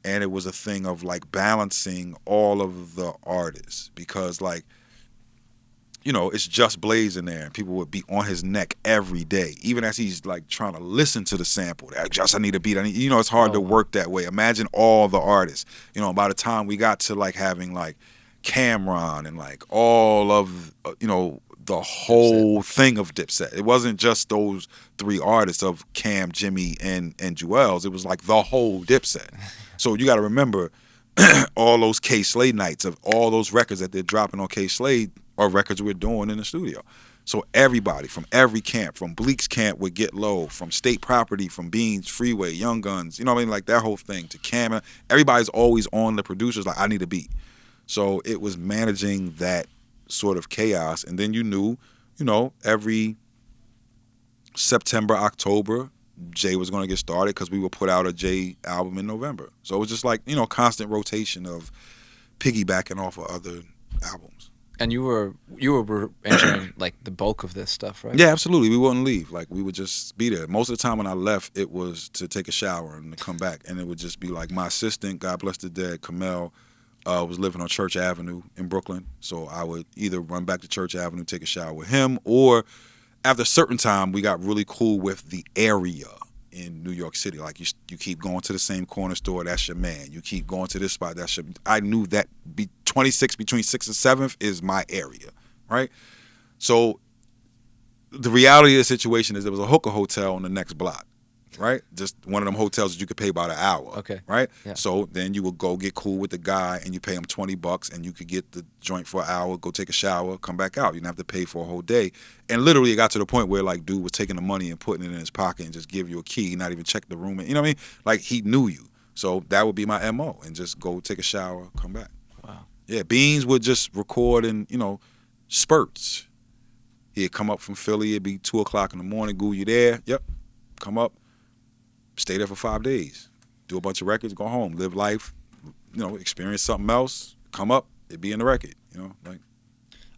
And it was a thing of like balancing all of the artists, because like, it's Just Blaze in there, and people would be on his neck every day, even as he's like trying to listen to the sample. Just, I need a beat. It's hard to work that way. Imagine all the artists. By the time we got to like having like Cameron and like all of the whole thing of Dipset. It wasn't just those 3 artists of Cam, Jimmy, and Jewels. It was like the whole Dipset. So you got to remember all those K Slade nights of all those records that they're dropping on K Slade are records we're doing in the studio. So everybody from every camp, from Bleak's camp with Get Low, from State Property, from Beans, Freeway, Young Guns, you know what I mean? Like that whole thing, to Cam, everybody's always on the producers like, I need a beat. So it was managing that sort of chaos. And then you knew, every September, October, Jay was going to get started, because we would put out a Jay album in November. So it was just like, constant rotation of piggybacking off of other albums.
And you were engineering like the bulk of this stuff, right?
Yeah, absolutely. We wouldn't leave. Like, we would just be there. Most of the time when I left, it was to take a shower and to come back. And it would just be like my assistant, God bless the dead, Kamel, was living on Church Avenue in Brooklyn. So I would either run back to Church Avenue, take a shower with him, or after a certain time, we got really cool with the area in New York City. Like, you keep going to the same corner store, that's your man. You keep going to this spot, that's your... I knew that 26 between 6th and 7th is my area, right? So the reality of the situation is there was a hooker hotel on the next block. right? Just one of them hotels that you could pay by the hour.
Okay.
Right?
Yeah.
So then you would go get cool with the guy and you pay him $20 and you could get the joint for an hour, go take a shower, come back out. You didn't have to pay for a whole day. And literally it got to the point where like dude was taking the money and putting it in his pocket and just give you a key, not even check the room. You know what I mean? Like he knew you. So that would be my MO, and just go take a shower, come back.
Wow.
Yeah, Beans would just record in, spurts. He'd come up from Philly, it'd be 2 o'clock in the morning, Goo, you there? Yep. Come up, stay there for 5 days. Do a bunch of records, go home, live life, experience something else, come up, it'd be in the record, like.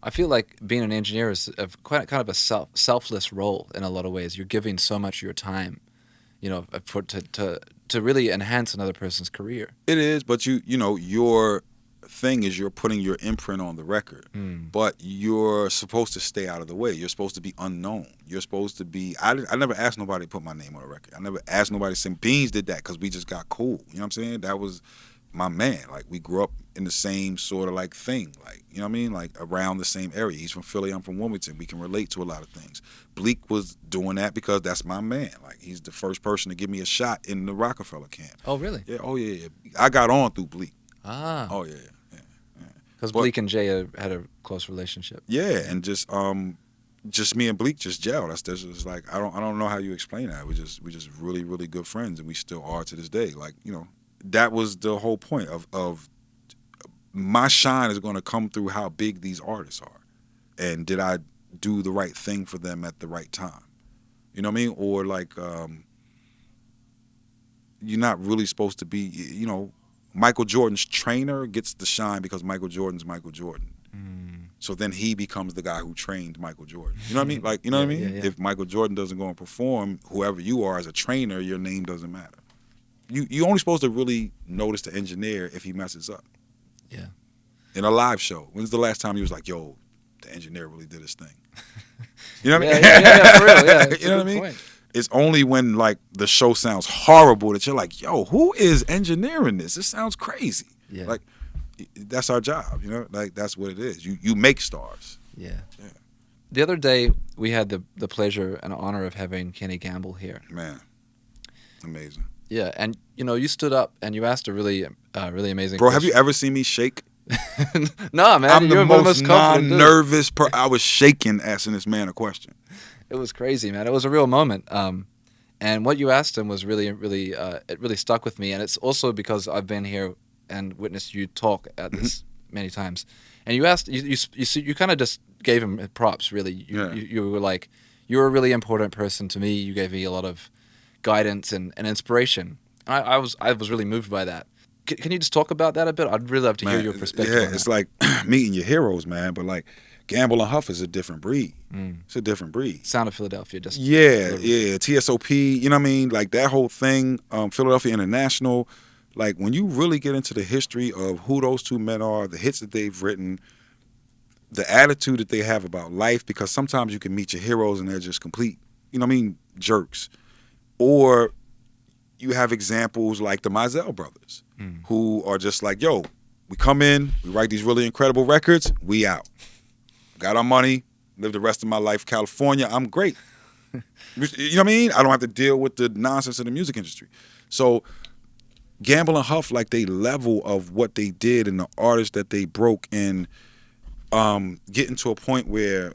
I feel like being an engineer is quite kind of a selfless role in a lot of ways. You're giving so much of your time, to really enhance another person's career.
It is, but your thing is you're putting your imprint on the record, but you're supposed to stay out of the way. You're supposed to be unknown. You're supposed to be. I never asked nobody to put my name on a record. I never asked nobody to sing. Beans did that because we just got cool. You know what I'm saying? That was my man. Like we grew up in the same sort of like thing. Like you know what I mean? Like around the same area. He's from Philly. I'm from Wilmington. We can relate to a lot of things. Bleak was doing that because that's my man. Like he's the first person to give me a shot in the Rockefeller camp.
Oh really?
Yeah. Oh yeah. I got on through Bleak.
Ah.
Oh yeah.
Because Bleak and Jay had a close relationship.
Yeah, and just me and Bleak just gelled. That's just like I don't know how you explain that. We just really really good friends, and we still are to this day. Like that was the whole point of my shine is going to come through how big these artists are, and did I do the right thing for them at the right time? You know what I mean? Or like you're not really supposed to be. Michael Jordan's trainer gets the shine because Michael Jordan's Michael Jordan. So then he becomes the guy who trained Michael Jordan. You know what I mean? Like, you know what I mean? Yeah. If Michael Jordan doesn't go and perform, whoever you are as a trainer, your name doesn't matter. You only supposed to really notice the engineer if he messes up.
Yeah.
In a live show, when's the last time he was like, yo, the engineer really did his thing? You know what I mean?
Yeah, for real. Yeah,
you know what I mean? It's only when like the show sounds horrible that you're like, yo, who is engineering this? This sounds crazy.
Yeah.
Like that's our job, like that's what it is. You make stars.
Yeah. The other day we had the pleasure and honor of having Kenny Gamble here.
Man, amazing.
Yeah, and you stood up and you asked a really amazing
Bro,
question.
have you ever seen me shake?
No, man.
I'm
You're
the most non-nervous I was shaking asking this man a question.
It was crazy, man. It was a real moment. And what you asked him was really, really, it really stuck with me. And it's also because I've been here and witnessed you talk at this many times. And you asked, you kind of just gave him props, really. You were like, you're a really important person to me. You gave me a lot of guidance and inspiration. I was really moved by that. Can you just talk about that a bit? I'd really love to hear your perspective.
Yeah, it's like meeting your heroes, man. But like Gamble and Huff is a different breed. It's a different breed.
Sound of Philadelphia, just
TSOP. You know what I mean? Like that whole thing, Philadelphia International. Like when you really get into the history of who those two men are, the hits that they've written, the attitude that they have about life. Because sometimes you can meet your heroes and they're just complete, jerks. Or you have examples like the Mizell brothers, who are just like, yo, we come in, we write these really incredible records, we out. Got our money, live the rest of my life California, I'm great. You know what I mean? I don't have to deal with the nonsense of the music industry. So Gamble and Huff, like they level of what they did and the artists that they broke, and getting to a point where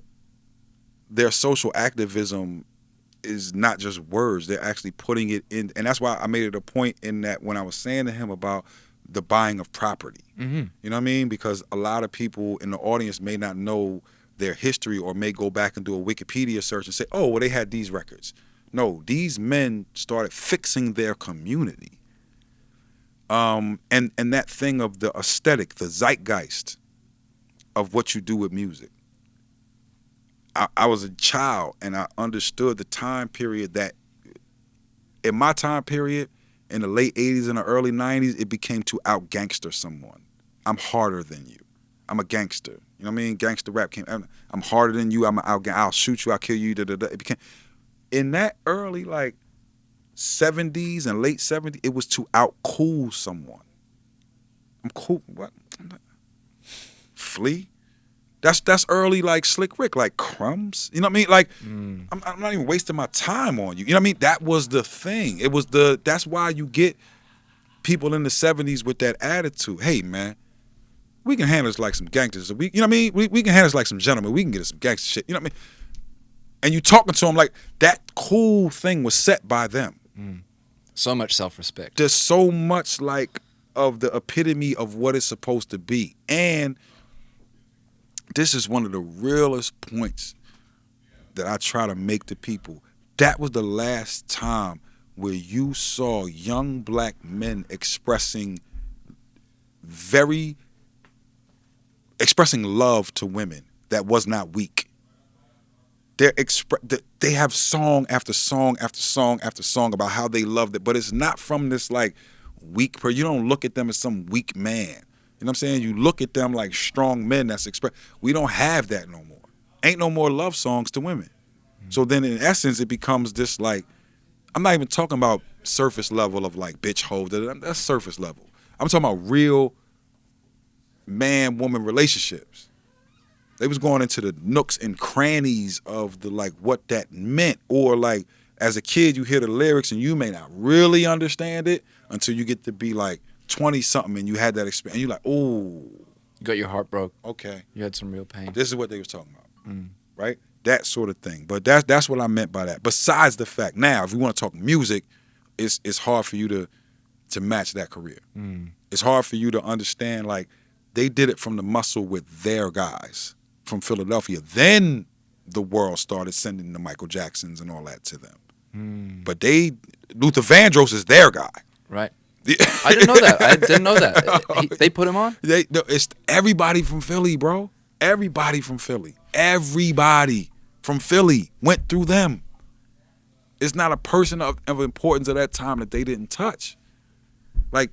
their social activism is not just words, they're actually putting it in. And that's why I made it a point in that when I was saying to him about the buying of property. You know what I mean? Because a lot of people in the audience may not know their history or may go back and do a Wikipedia search and say, oh, well, they had these records. No, these men started fixing their community. And that thing of the aesthetic, the zeitgeist of what you do with music. I was a child and I understood the time period that in my time period, in the late 80s and the early 90s, it became to out-gangster someone. I'm harder than you. I'm a gangster. You know what I mean? Gangster rap came. I'm harder than you. I'll shoot you. I'll kill you. It became in that early like 70s and late 70s. It was to out-cool someone. I'm cool. What? Flea? That's early like Slick Rick, like Crumbs. You know what I mean? Like I'm not even wasting my time on you. You know what I mean? That was the thing. That's why you get people in the 70s with that attitude. Hey man, we can handle this like some gangsters. You know what I mean? We can handle this like some gentlemen. We can get us some gangster shit. You know what I mean? And you talking to them like that cool thing was set by them.
So much self-respect.
There's so much like of the epitome of what it's supposed to be. And this is one of the realest points that I try to make to people. That was the last time where you saw young black men expressing love to women that was not weak. They have song after song after song after song about how they loved it, but it's not from this like weak you don't look at them as some weak man. You know what I'm saying? You look at them like strong men that's we don't have that no more. Ain't no more love songs to women. So then in essence it becomes this like, I'm not even talking about surface level of like bitch hoe. That's surface level. I'm talking about real man-woman relationships. They was going into the nooks and crannies of the like what that meant, or like as a kid you hear the lyrics and you may not really understand it until you get to be like 20 something and you had that experience and you're like, oh,
You got your heart broke.
Okay.
You had some real pain.
This is what they was talking about, right? That sort of thing. But that's what I meant by that. Besides the fact, now if we want to talk music, it's hard for you to match that career. It's hard for you to understand, like, they did it from the muscle with their guys from Philadelphia. Then the world started sending the Michael Jacksons and all that to them. But Luther Vandross is their guy.
Right. I didn't know that. They put him on?
It's everybody from Philly, bro. Everybody from Philly. Everybody from Philly went through them. It's not a person of importance at that time that they didn't touch. Like,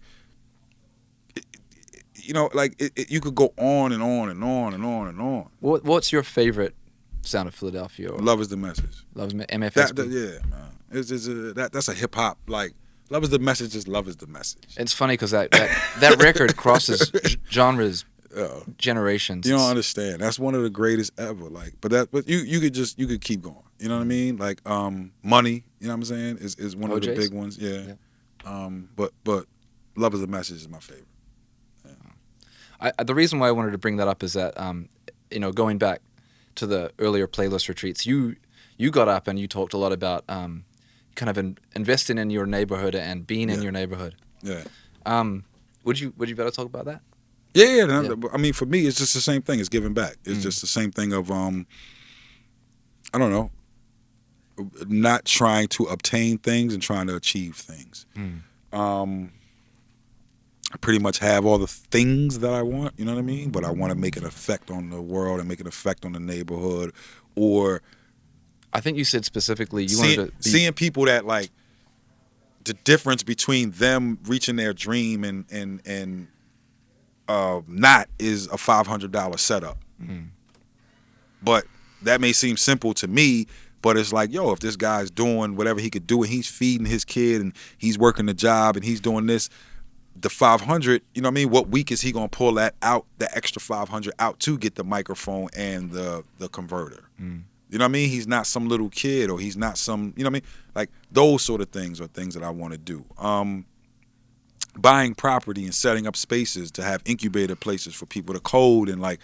you know, like you could go on and on and on and on and on.
What's your favorite sound of Philadelphia?
Love Is the Message.
Love Is MFSB.
Yeah, man. That's a hip hop, like, Love Is the Message is Love Is the Message. It's
funny because that record crosses genres, generations.
You don't understand. That's one of the greatest ever. Like, but you could keep going. You know what I mean? Like, Money. You know what I'm saying? Is one of the big ones. Yeah. But Love Is the Message is my favorite. Yeah.
The reason why I wanted to bring that up is that going back to the earlier playlist retreats, you got up and you talked a lot about kind of investing in your neighborhood and being in your neighborhood. Yeah. Would you better talk about that?
Yeah. I mean, for me, it's just the same thing. It's giving back. It's just the same thing of I don't know, not trying to obtain things and trying to achieve things. I pretty much have all the things that I want, you know what I mean? But I want to make an effect on the world and make an effect on the neighborhood, or
I think you said specifically you
wanted
to
seeing people that, like, the difference between them reaching their dream and not is a $500 setup. But that may seem simple to me, but it's like, yo, if this guy's doing whatever he could do and he's feeding his kid and he's working the job and he's doing this, the 500, you know what I mean? What week is he gonna pull that out, the extra 500 out to get the microphone and the converter? You know what I mean? He's not some little kid, or he's not some, you know what I mean? Like, those sort of things are things that I want to do. Buying property and setting up spaces to have incubator places for people to code and, like,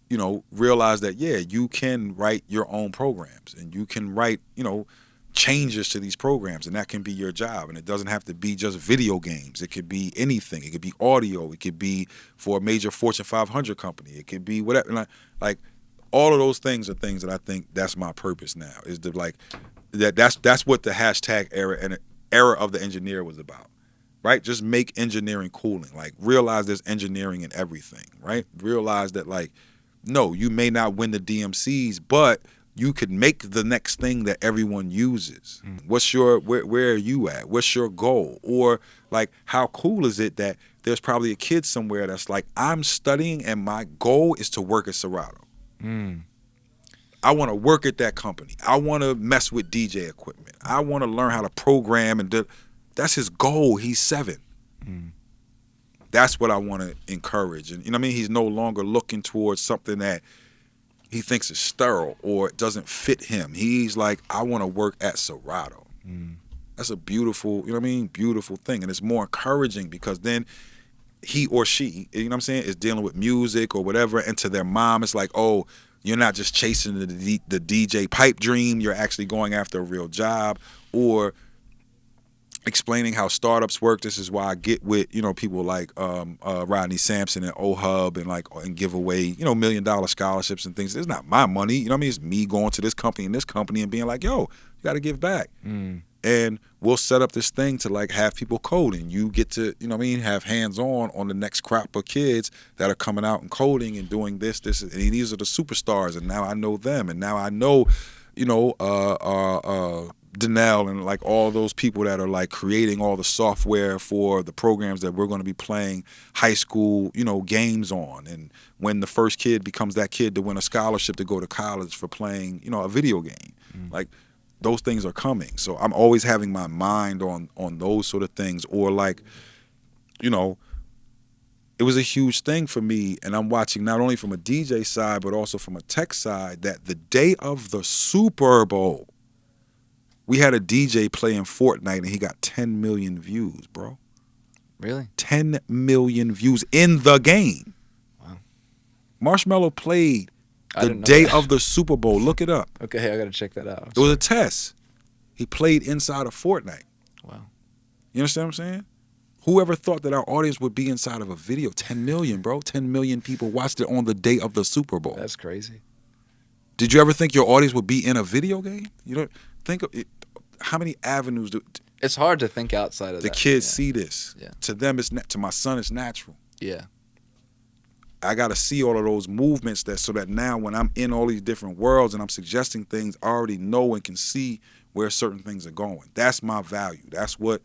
you know, realize that, yeah, you can write your own programs and you can write, you know, changes to these programs, and that can be your job. And it doesn't have to be just video games. It could be anything. It could be audio. It could be for a major Fortune 500 company. It could be whatever. Like, all of those things are things that I think that's my purpose now, is to, like, that's what the hashtag era of the engineer was about, right? Just make engineering cooling. Like, realize there's engineering in everything, right? Realize that, like, no, you may not win the DMCs, but you could make the next thing that everyone uses. What's your, where are you at? What's your goal? Or, like, how cool is it that there's probably a kid somewhere that's like, I'm studying and my goal is to work at Serato. I want to work at that company. I want to mess with DJ equipment. I want to learn how to program and that's his goal. He's 7. That's what I want to encourage. And, you know what I mean? He's no longer looking towards something that he thinks it's sterile or it doesn't fit him. He's like, I want to work at Serato. That's a beautiful, you know what I mean? Beautiful thing. And it's more encouraging because then he or she, you know what I'm saying, is dealing with music or whatever. And to their mom, it's like, oh, you're not just chasing the DJ pipe dream. You're actually going after a real job. Or explaining how startups work. This is why I get with, you know, people like Rodney Sampson and OHub and give away, you know, $1 million scholarships and things. It's not my money. You know what I mean? It's me going to this company and being like, yo, you got to give back. And we'll set up this thing to like have people coding. You get to, you know what I mean, have hands-on the next crop of kids that are coming out and coding and doing this, and these are the superstars. And now I know them. And now I know, you know, Danelle and like all those people that are like creating all the software for the programs that we're going to be playing high school, you know, games on. And when the first kid becomes that kid to win a scholarship to go to college for playing, you know, a video game, like those things are coming. So I'm always having my mind on those sort of things. Or like, you know, it was a huge thing for me, and I'm watching not only from a DJ side but also from a tech side, that the day of the Super Bowl, we had a DJ playing Fortnite and he got 10 million views, bro.
Really?
10 million views in the game.
Wow.
Marshmello played the day of the Super Bowl. Look it up.
Okay, I got to check that out.
It was a test. He played inside of Fortnite.
Wow.
You understand what I'm saying? Whoever thought that our audience would be inside of a video? 10 million, bro. 10 million people watched it on the day of the Super Bowl.
That's crazy.
Did you ever think your audience would be in a video game? You don't think of it. How many avenues do
it's hard to think outside of
the
that.
kids see this?
Yeah.
To them, to my son, it's natural.
Yeah.
I got to see all of those movements so that now when I'm in all these different worlds and I'm suggesting things, I already know and can see where certain things are going. That's my value. That's what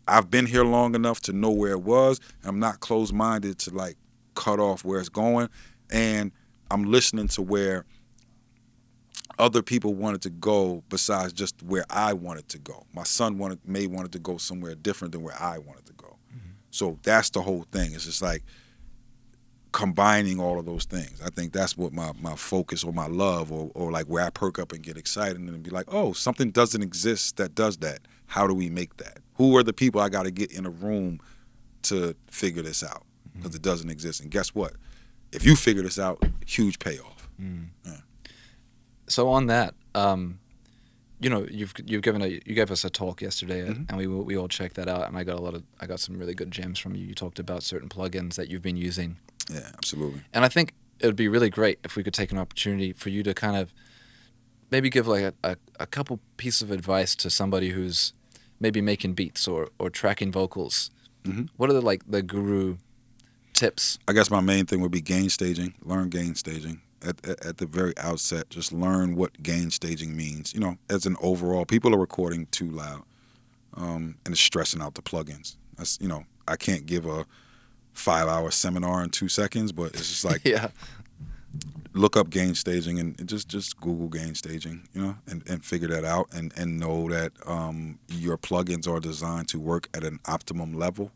I've been here long enough to know where it was. I'm not closed-minded to like cut off where it's going, and I'm listening to where other people wanted to go besides just where I wanted to go. My son may wanted to go somewhere different than where I wanted to go. So that's the whole thing. It's just like combining all of those things. I think that's what my focus or my love or like where I perk up and get excited and be like, oh, something doesn't exist that does that. How do we make that? Who are the people I got to get in a room to figure this out? Because it doesn't exist. And guess what? If you figure this out, huge payoff. Yeah.
So on that, you know, you gave us a talk yesterday, and we all checked that out, and I got some really good gems from you. You talked about certain plugins that you've been using.
Yeah, absolutely.
And I think it would be really great if we could take an opportunity for you to kind of maybe give like a couple pieces of advice to somebody who's maybe making beats or tracking vocals. What are the guru tips?
I guess my main thing would be gain staging. Learn gain staging. At the very outset, just learn what gain staging means. You know, as an overall, people are recording too loud, and it's stressing out the plugins. That's, you know, I can't give a 5-hour seminar in 2 seconds, but it's just like,
yeah,
look up gain staging and just Google gain staging, you know, and figure that out and know that your plugins are designed to work at an optimum level,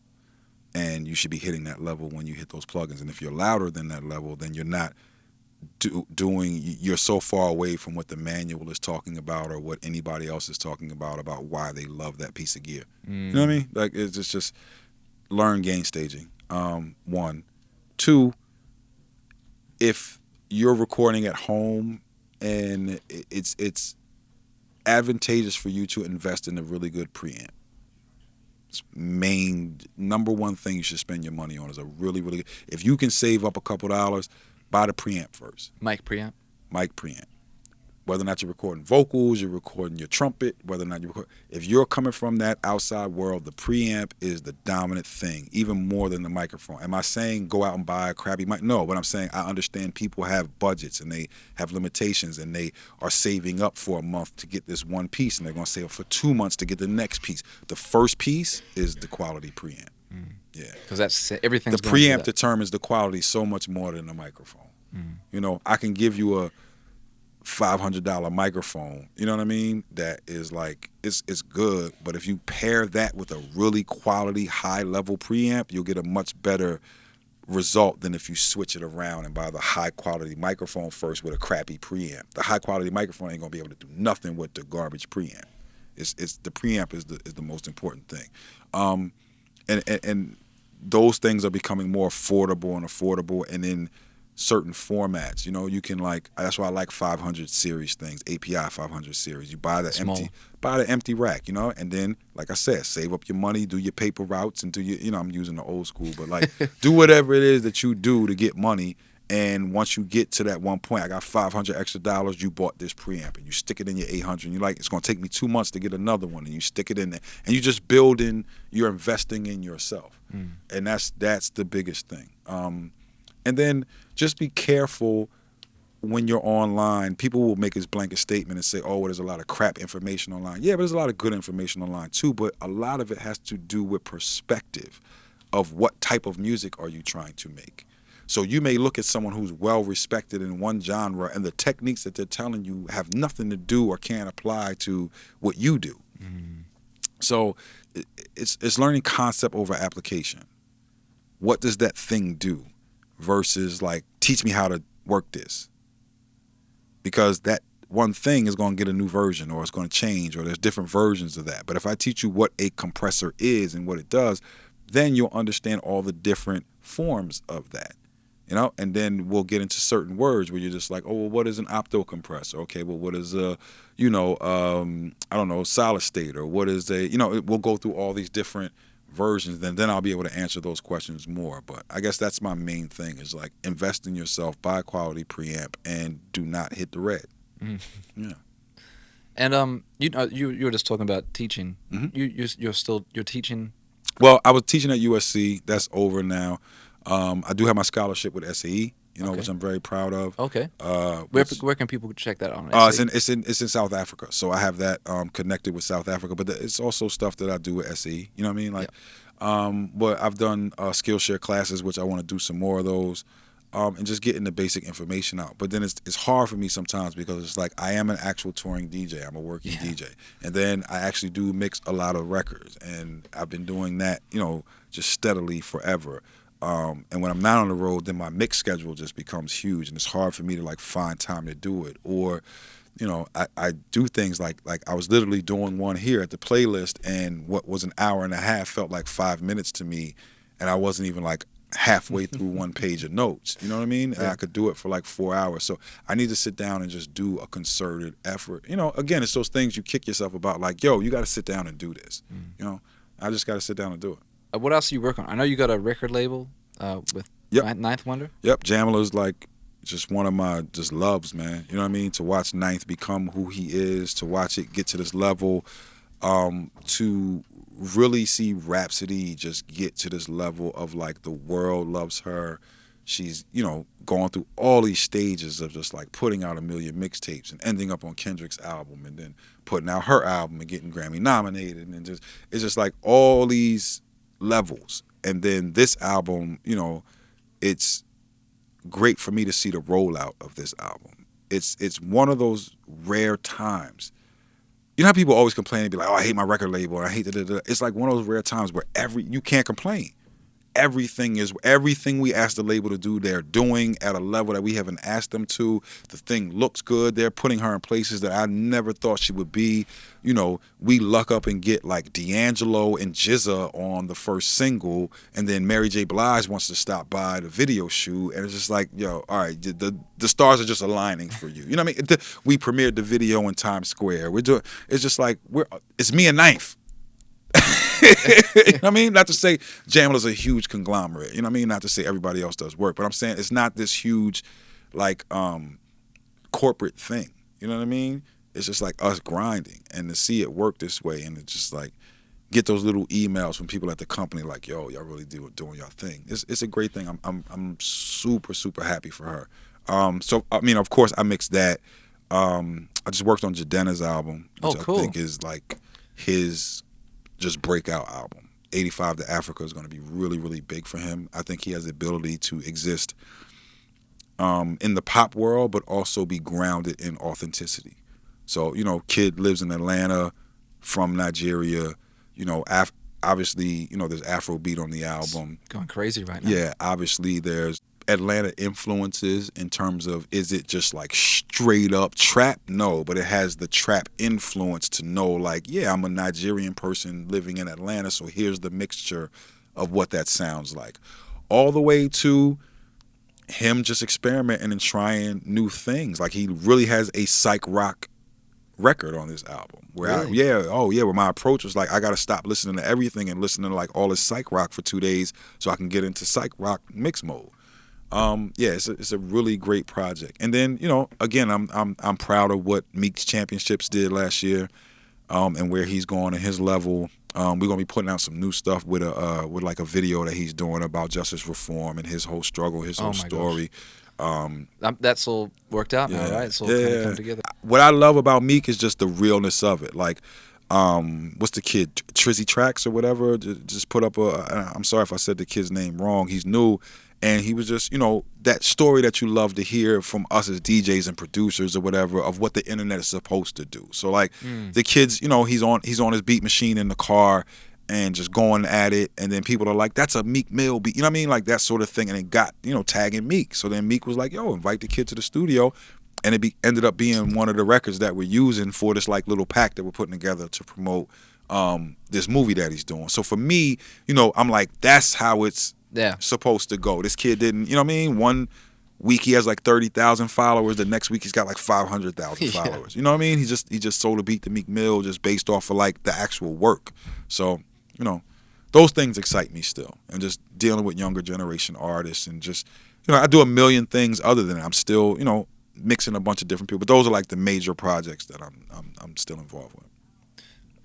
and you should be hitting that level when you hit those plugins. And if you're louder than that level, then you're not you're so far away from what the manual is talking about or what anybody else is talking about why they love that piece of gear. You know what I mean? Like, it's just learn gain staging. 1, 2, if you're recording at home and it's advantageous for you to invest in a really good preamp. Number one thing you should spend your money on is a really, really good. If you can save up a couple dollars, buy the preamp first.
Mic preamp.
Whether or not you're recording vocals, you're recording your trumpet, whether or not if you're coming from that outside world, the preamp is the dominant thing, even more than the microphone. Am I saying go out and buy a crappy mic? No, but I'm saying I understand people have budgets and they have limitations and they are saving up for a month to get this one piece and they're going to save up for 2 months to get the next piece. The first piece is the quality preamp. Yeah.
Because that's everything.
The preamp determines the quality so much more than the microphone. You know, I can give you a $500 microphone, you know what I mean, that is like, it's good, but if you pair that with a really quality high level preamp, you'll get a much better result than if you switch it around and buy the high quality microphone first with a crappy preamp. The high quality microphone ain't gonna be able to do nothing with the garbage preamp. It's the preamp is the most important thing, and those things are becoming more affordable, and in certain formats. You know, you can like that's why I like 500 series things, API 500 series. You buy the empty rack, you know, and then like I said, save up your money, do your paper routes, and do your I'm using the old school, but like do whatever it is that you do to get money. And once you get to that one point, I got $500 extra. You bought this preamp, and you stick it in your 800. And you're like, it's gonna take me 2 months to get another one, and you stick it in there, and you just building. You're investing in yourself, and that's the biggest thing. And then just be careful when you're online. People will make this blanket statement and say, "Oh, well, there's a lot of crap information online." Yeah, but there's a lot of good information online too. But a lot of it has to do with perspective of what type of music are you trying to make. So you may look at someone who's well respected in one genre, and the techniques that they're telling you have nothing to do or can't apply to what you do. So it's learning concept over application. What does that thing do? Versus like, teach me how to work this. Because that one thing is going to get a new version, or it's going to change, or there's different versions of that. But if I teach you what a compressor is and what it does, then you'll understand all the different forms of that. You know, and then we'll get into certain words where you're just like, oh, well, what is an opto compressor? Okay, well, what is I don't know, solid state, or what is we'll go through all these different versions. Then I'll be able to answer those questions more. But I guess that's my main thing is like invest in yourself, buy a quality preamp, and do not hit the red. Yeah.
And you were just talking about teaching. You're teaching.
Well, I was teaching at USC. That's over now. I do have my scholarship with SAE, which I'm very proud of.
Okay. Where can people check that out?
It's in South Africa, so I have that connected with South Africa. But it's also stuff that I do with SAE. You know what I mean? Like, but I've done Skillshare classes, which I want to do some more of those, and just getting the basic information out. But then it's hard for me sometimes because it's like I am an actual touring DJ. I'm a working DJ, and then I actually do mix a lot of records, and I've been doing that, just steadily forever. And when I'm not on the road, then my mix schedule just becomes huge, and it's hard for me to like find time to do it. Or, I do things like I was literally doing one here at the playlist, and what was an hour and a half felt like 5 minutes to me, and I wasn't even like halfway through one page of notes. You know what I mean? And I could do it for like 4 hours. So I need to sit down and just do a concerted effort. Again, it's those things you kick yourself about, like, yo, you got to sit down and do this. I just got to sit down and do it.
What else are you working on? I know you got a record label with Ninth Wonder.
Yep, Jamala's like just one of my just loves, man. You know what I mean? To watch Ninth become who he is, to watch it get to this level, to really see Rhapsody just get to this level of like the world loves her. She's, going through all these stages of just like putting out a million mixtapes and ending up on Kendrick's album and then putting out her album and getting Grammy nominated, and it's just like all these levels. And then this album, it's great for me to see the rollout of this album. It's one of those rare times. You know how people always complain and be like, oh, I hate my record label, or I hate da-da-da. It's like one of those rare times where you can't complain. Everything we asked the label to do, they're doing at a level that we haven't asked them to. The thing looks good. They're putting her in places that I never thought she would be. We luck up and get like D'Angelo and GZA on the first single, and then Mary J. Blige wants to stop by the video shoot, and it's just like, yo, all right, the stars are just aligning for you. You know what I mean? We premiered the video in Times Square. It's just like it's me and Ninth. You know what I mean? Not to say Jamala's a huge conglomerate. You know what I mean? Not to say everybody else does work, but I'm saying it's not this huge, like, corporate thing. You know what I mean? It's just like us grinding, and to see it work this way, and it's just like get those little emails from people at the company like, yo, y'all really doing your thing. It's a great thing. I'm super, super happy for her. So I mean, of course, I mixed that. I just worked on Jadena's album, which
cool.
I think is like his just breakout album. 85 to Africa is going to be really, really big for him. I think he has the ability to exist in the pop world, but also be grounded in authenticity. So, Kid lives in Atlanta, from Nigeria. obviously, there's Afrobeat on the album.
It's going crazy right now.
Yeah, obviously there's Atlanta influences in terms of, is it just like straight up trap? No, but it has the trap influence to know, like, yeah, I'm a Nigerian person living in Atlanta, so here's the mixture of what that sounds like. All the way to him just experimenting and trying new things. Like, he really has a psych rock record on this album. Where
Really?
where my approach was like, I gotta stop listening to everything and listening to like all this psych rock for 2 days so I can get into psych rock mix mode. It's a really great project. And then, again, I'm proud of what Meek's Championships did last year, and where he's going and his level. We're gonna be putting out some new stuff with like a video that he's doing about justice reform and his whole struggle, his whole story.
That's all worked out now, right? It's all kind of come together.
What I love about Meek is just the realness of it. Like, what's the kid, Trizzy Tracks or whatever, just put up I'm sorry if I said the kid's name wrong. He's new, and he was just, that story that you love to hear from us as DJs and producers or whatever, of what the internet is supposed to do. So like, the kids, he's on his beat machine in the car and just going at it, and then people are like, that's a Meek Mill beat, you know what I mean, like that sort of thing, and it got, tagging Meek. So then Meek was like, yo, invite the kid to the studio, and it ended up being one of the records that we're using for this like little pack that we're putting together to promote this movie that he's doing. So for me, I'm like, that's how it's supposed to go. This kid didn't, 1 week he has like 30,000 followers, the next week he's got like 500,000 followers. You know what I mean? He just sold a beat to Meek Mill just based off of like the actual work. So, those things excite me still, and just dealing with younger generation artists, and just, I do a million things other than that. I'm still, mixing a bunch of different people, but those are like the major projects that I'm still involved with.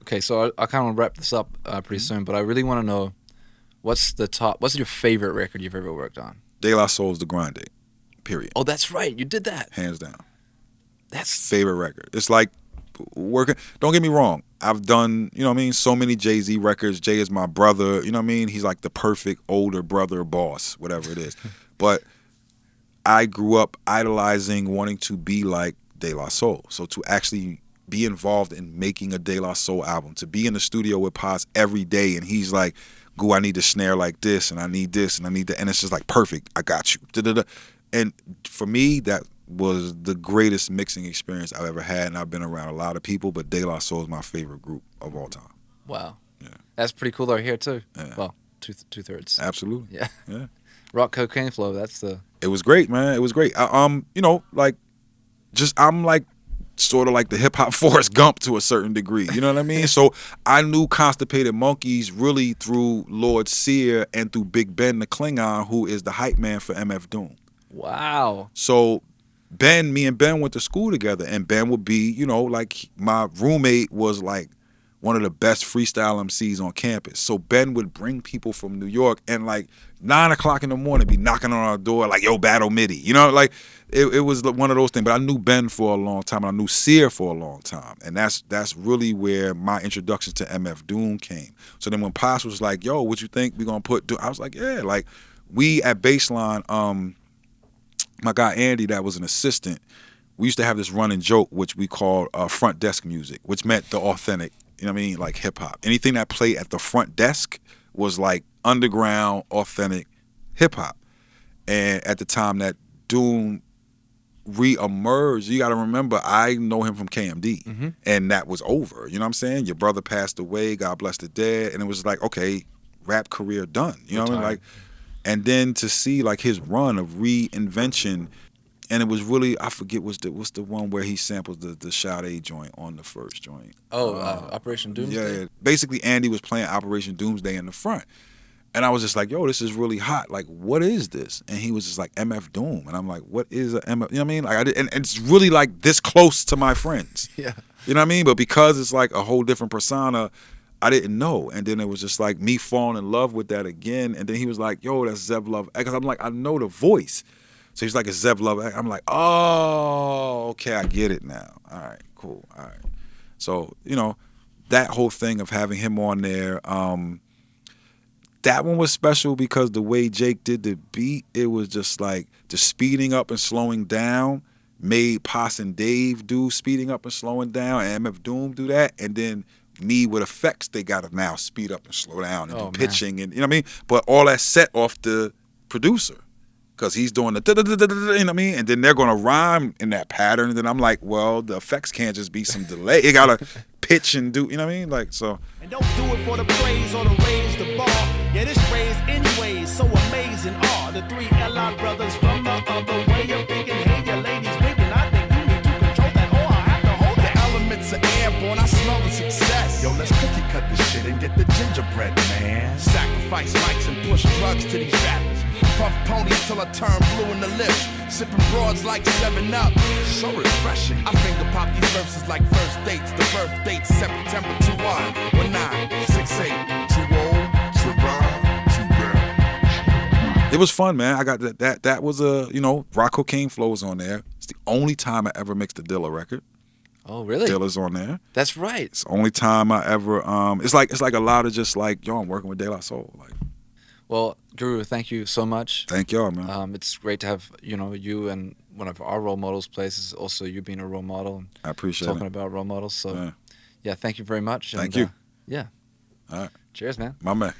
Okay, so I kind of wrap this up pretty soon, but I really want to know, what's your favorite record you've ever worked on?
De La Soul's The Grind Date, period.
Oh, that's right, you did that.
Hands down.
That's
favorite record. It's like working. Don't get me wrong. I've done, so many Jay-Z records. Jay is my brother. You know what I mean? He's like the perfect older brother boss, whatever it is. But I grew up idolizing, wanting to be like De La Soul. So to actually be involved in making a De La Soul album, to be in the studio with Paz every day, and he's like, "Goo, I need a snare like this, and I need this, and I need that," and it's just like, perfect, I got you. Da-da-da. And for me, that was the greatest mixing experience I've ever had, and I've been around a lot of people, but De La Soul is my favorite group of all time.
Wow.
Yeah.
That's pretty cool though here too.
Yeah.
Well, two-thirds.
Absolutely.
Yeah.
Yeah.
Rock Cocaine Flow, that's the...
It was great, man. It was great. I'm like sort of like the hip-hop Forrest Gump to a certain degree. You know what I mean? So I knew Constipated Monkeys really through Lord Sear and through Big Ben the Klingon, who is the hype man for MF Doom.
Wow.
So me and Ben went to school together, and Ben would be, like my roommate was like one of the best freestyle MCs on campus. So Ben would bring people from New York, and like 9 o'clock in the morning be knocking on our door like, yo, battle MIDI. Like it was one of those things. But I knew Ben for a long time, and I knew Sear for a long time. And that's really where my introduction to MF Doom came. So then when Pops was like, yo, what you think we gonna put? I was like, yeah, like we at Baseline, my guy Andy, that was an assistant, we used to have this running joke which we called front desk music, which meant the authentic, like hip hop. Anything that played at the front desk was like underground, authentic hip hop. And at the time that Doom re-emerged, you got to remember, I know him from KMD, and that was over. You know what I'm saying? Your brother passed away, God bless the dead, and it was like, okay, rap career done. You know what I mean? Like, and then to see like his run of reinvention, and it was really, I forget what's the one where he samples the Sade joint on the first joint.
Operation Doomsday.
Yeah. Basically, Andy was playing Operation Doomsday in the front, and I was just like, yo, this is really hot. Like, what is this? And he was just like, MF Doom, and I'm like, what is a MF? You know what I mean? Like, and it's really like this close to my friends.
Yeah.
You know what I mean? But because it's like a whole different persona, I didn't know. And then it was just like me falling in love with that again. And then he was like, yo, that's Zev Love. Because I'm like, I know the voice. So he's like, it's Zev Love. I'm like, oh, okay, I get it now. All right, cool. All right. So, that whole thing of having him on there, that one was special because the way Jake did the beat, it was just like the speeding up and slowing down made Pos and Dave do speeding up and slowing down, and MF Doom do that. And then me with effects, they got to now speed up and slow down and
Oh,
do
man.
pitching and you know what I mean. But all that set off the producer because he's doing the you know what I mean, and then they're gonna rhyme in that pattern. And then I'm like, well, the effects can't just be some delay. It gotta pitch and do you know what I mean, like so.
And don't do it for the praise or to raise the bar. Yeah, this raise anyways, so amazing are the three L.I. brothers from the other way of thinking. Hey, your ladies winking, I think you need to control that, or I have to hold that. The elements are airborne, I smell the success. Yo, let's cookie cut this shit and get the gingerbread, man. Sacrifice mics and push drugs to these rappers. Puff ponies till I turn blue in the lips. Sipping broads like 7-Up. So refreshing. I finger pop these verses like first dates. The birth date September 21 1968. Too old to ride, too bad.
It was fun, man. I got that was a Rock Cocaine Flows on there. It's the only time I ever mixed a Dilla record.
Oh, really?
Dilla's on there.
That's right.
It's the only time I ever it's like a lot of just like, yo, I'm working with De La Soul. Like,
Well, Guru, thank you so much.
thank y'all, man.
It's great to have you and one of our role models places. Also, you being a role model and
I appreciate
talking
it.
about role models. So,
Yeah.
yeah, thank you very much.
Thank
and,
you.
Yeah.
All right.
Cheers, man.
My man.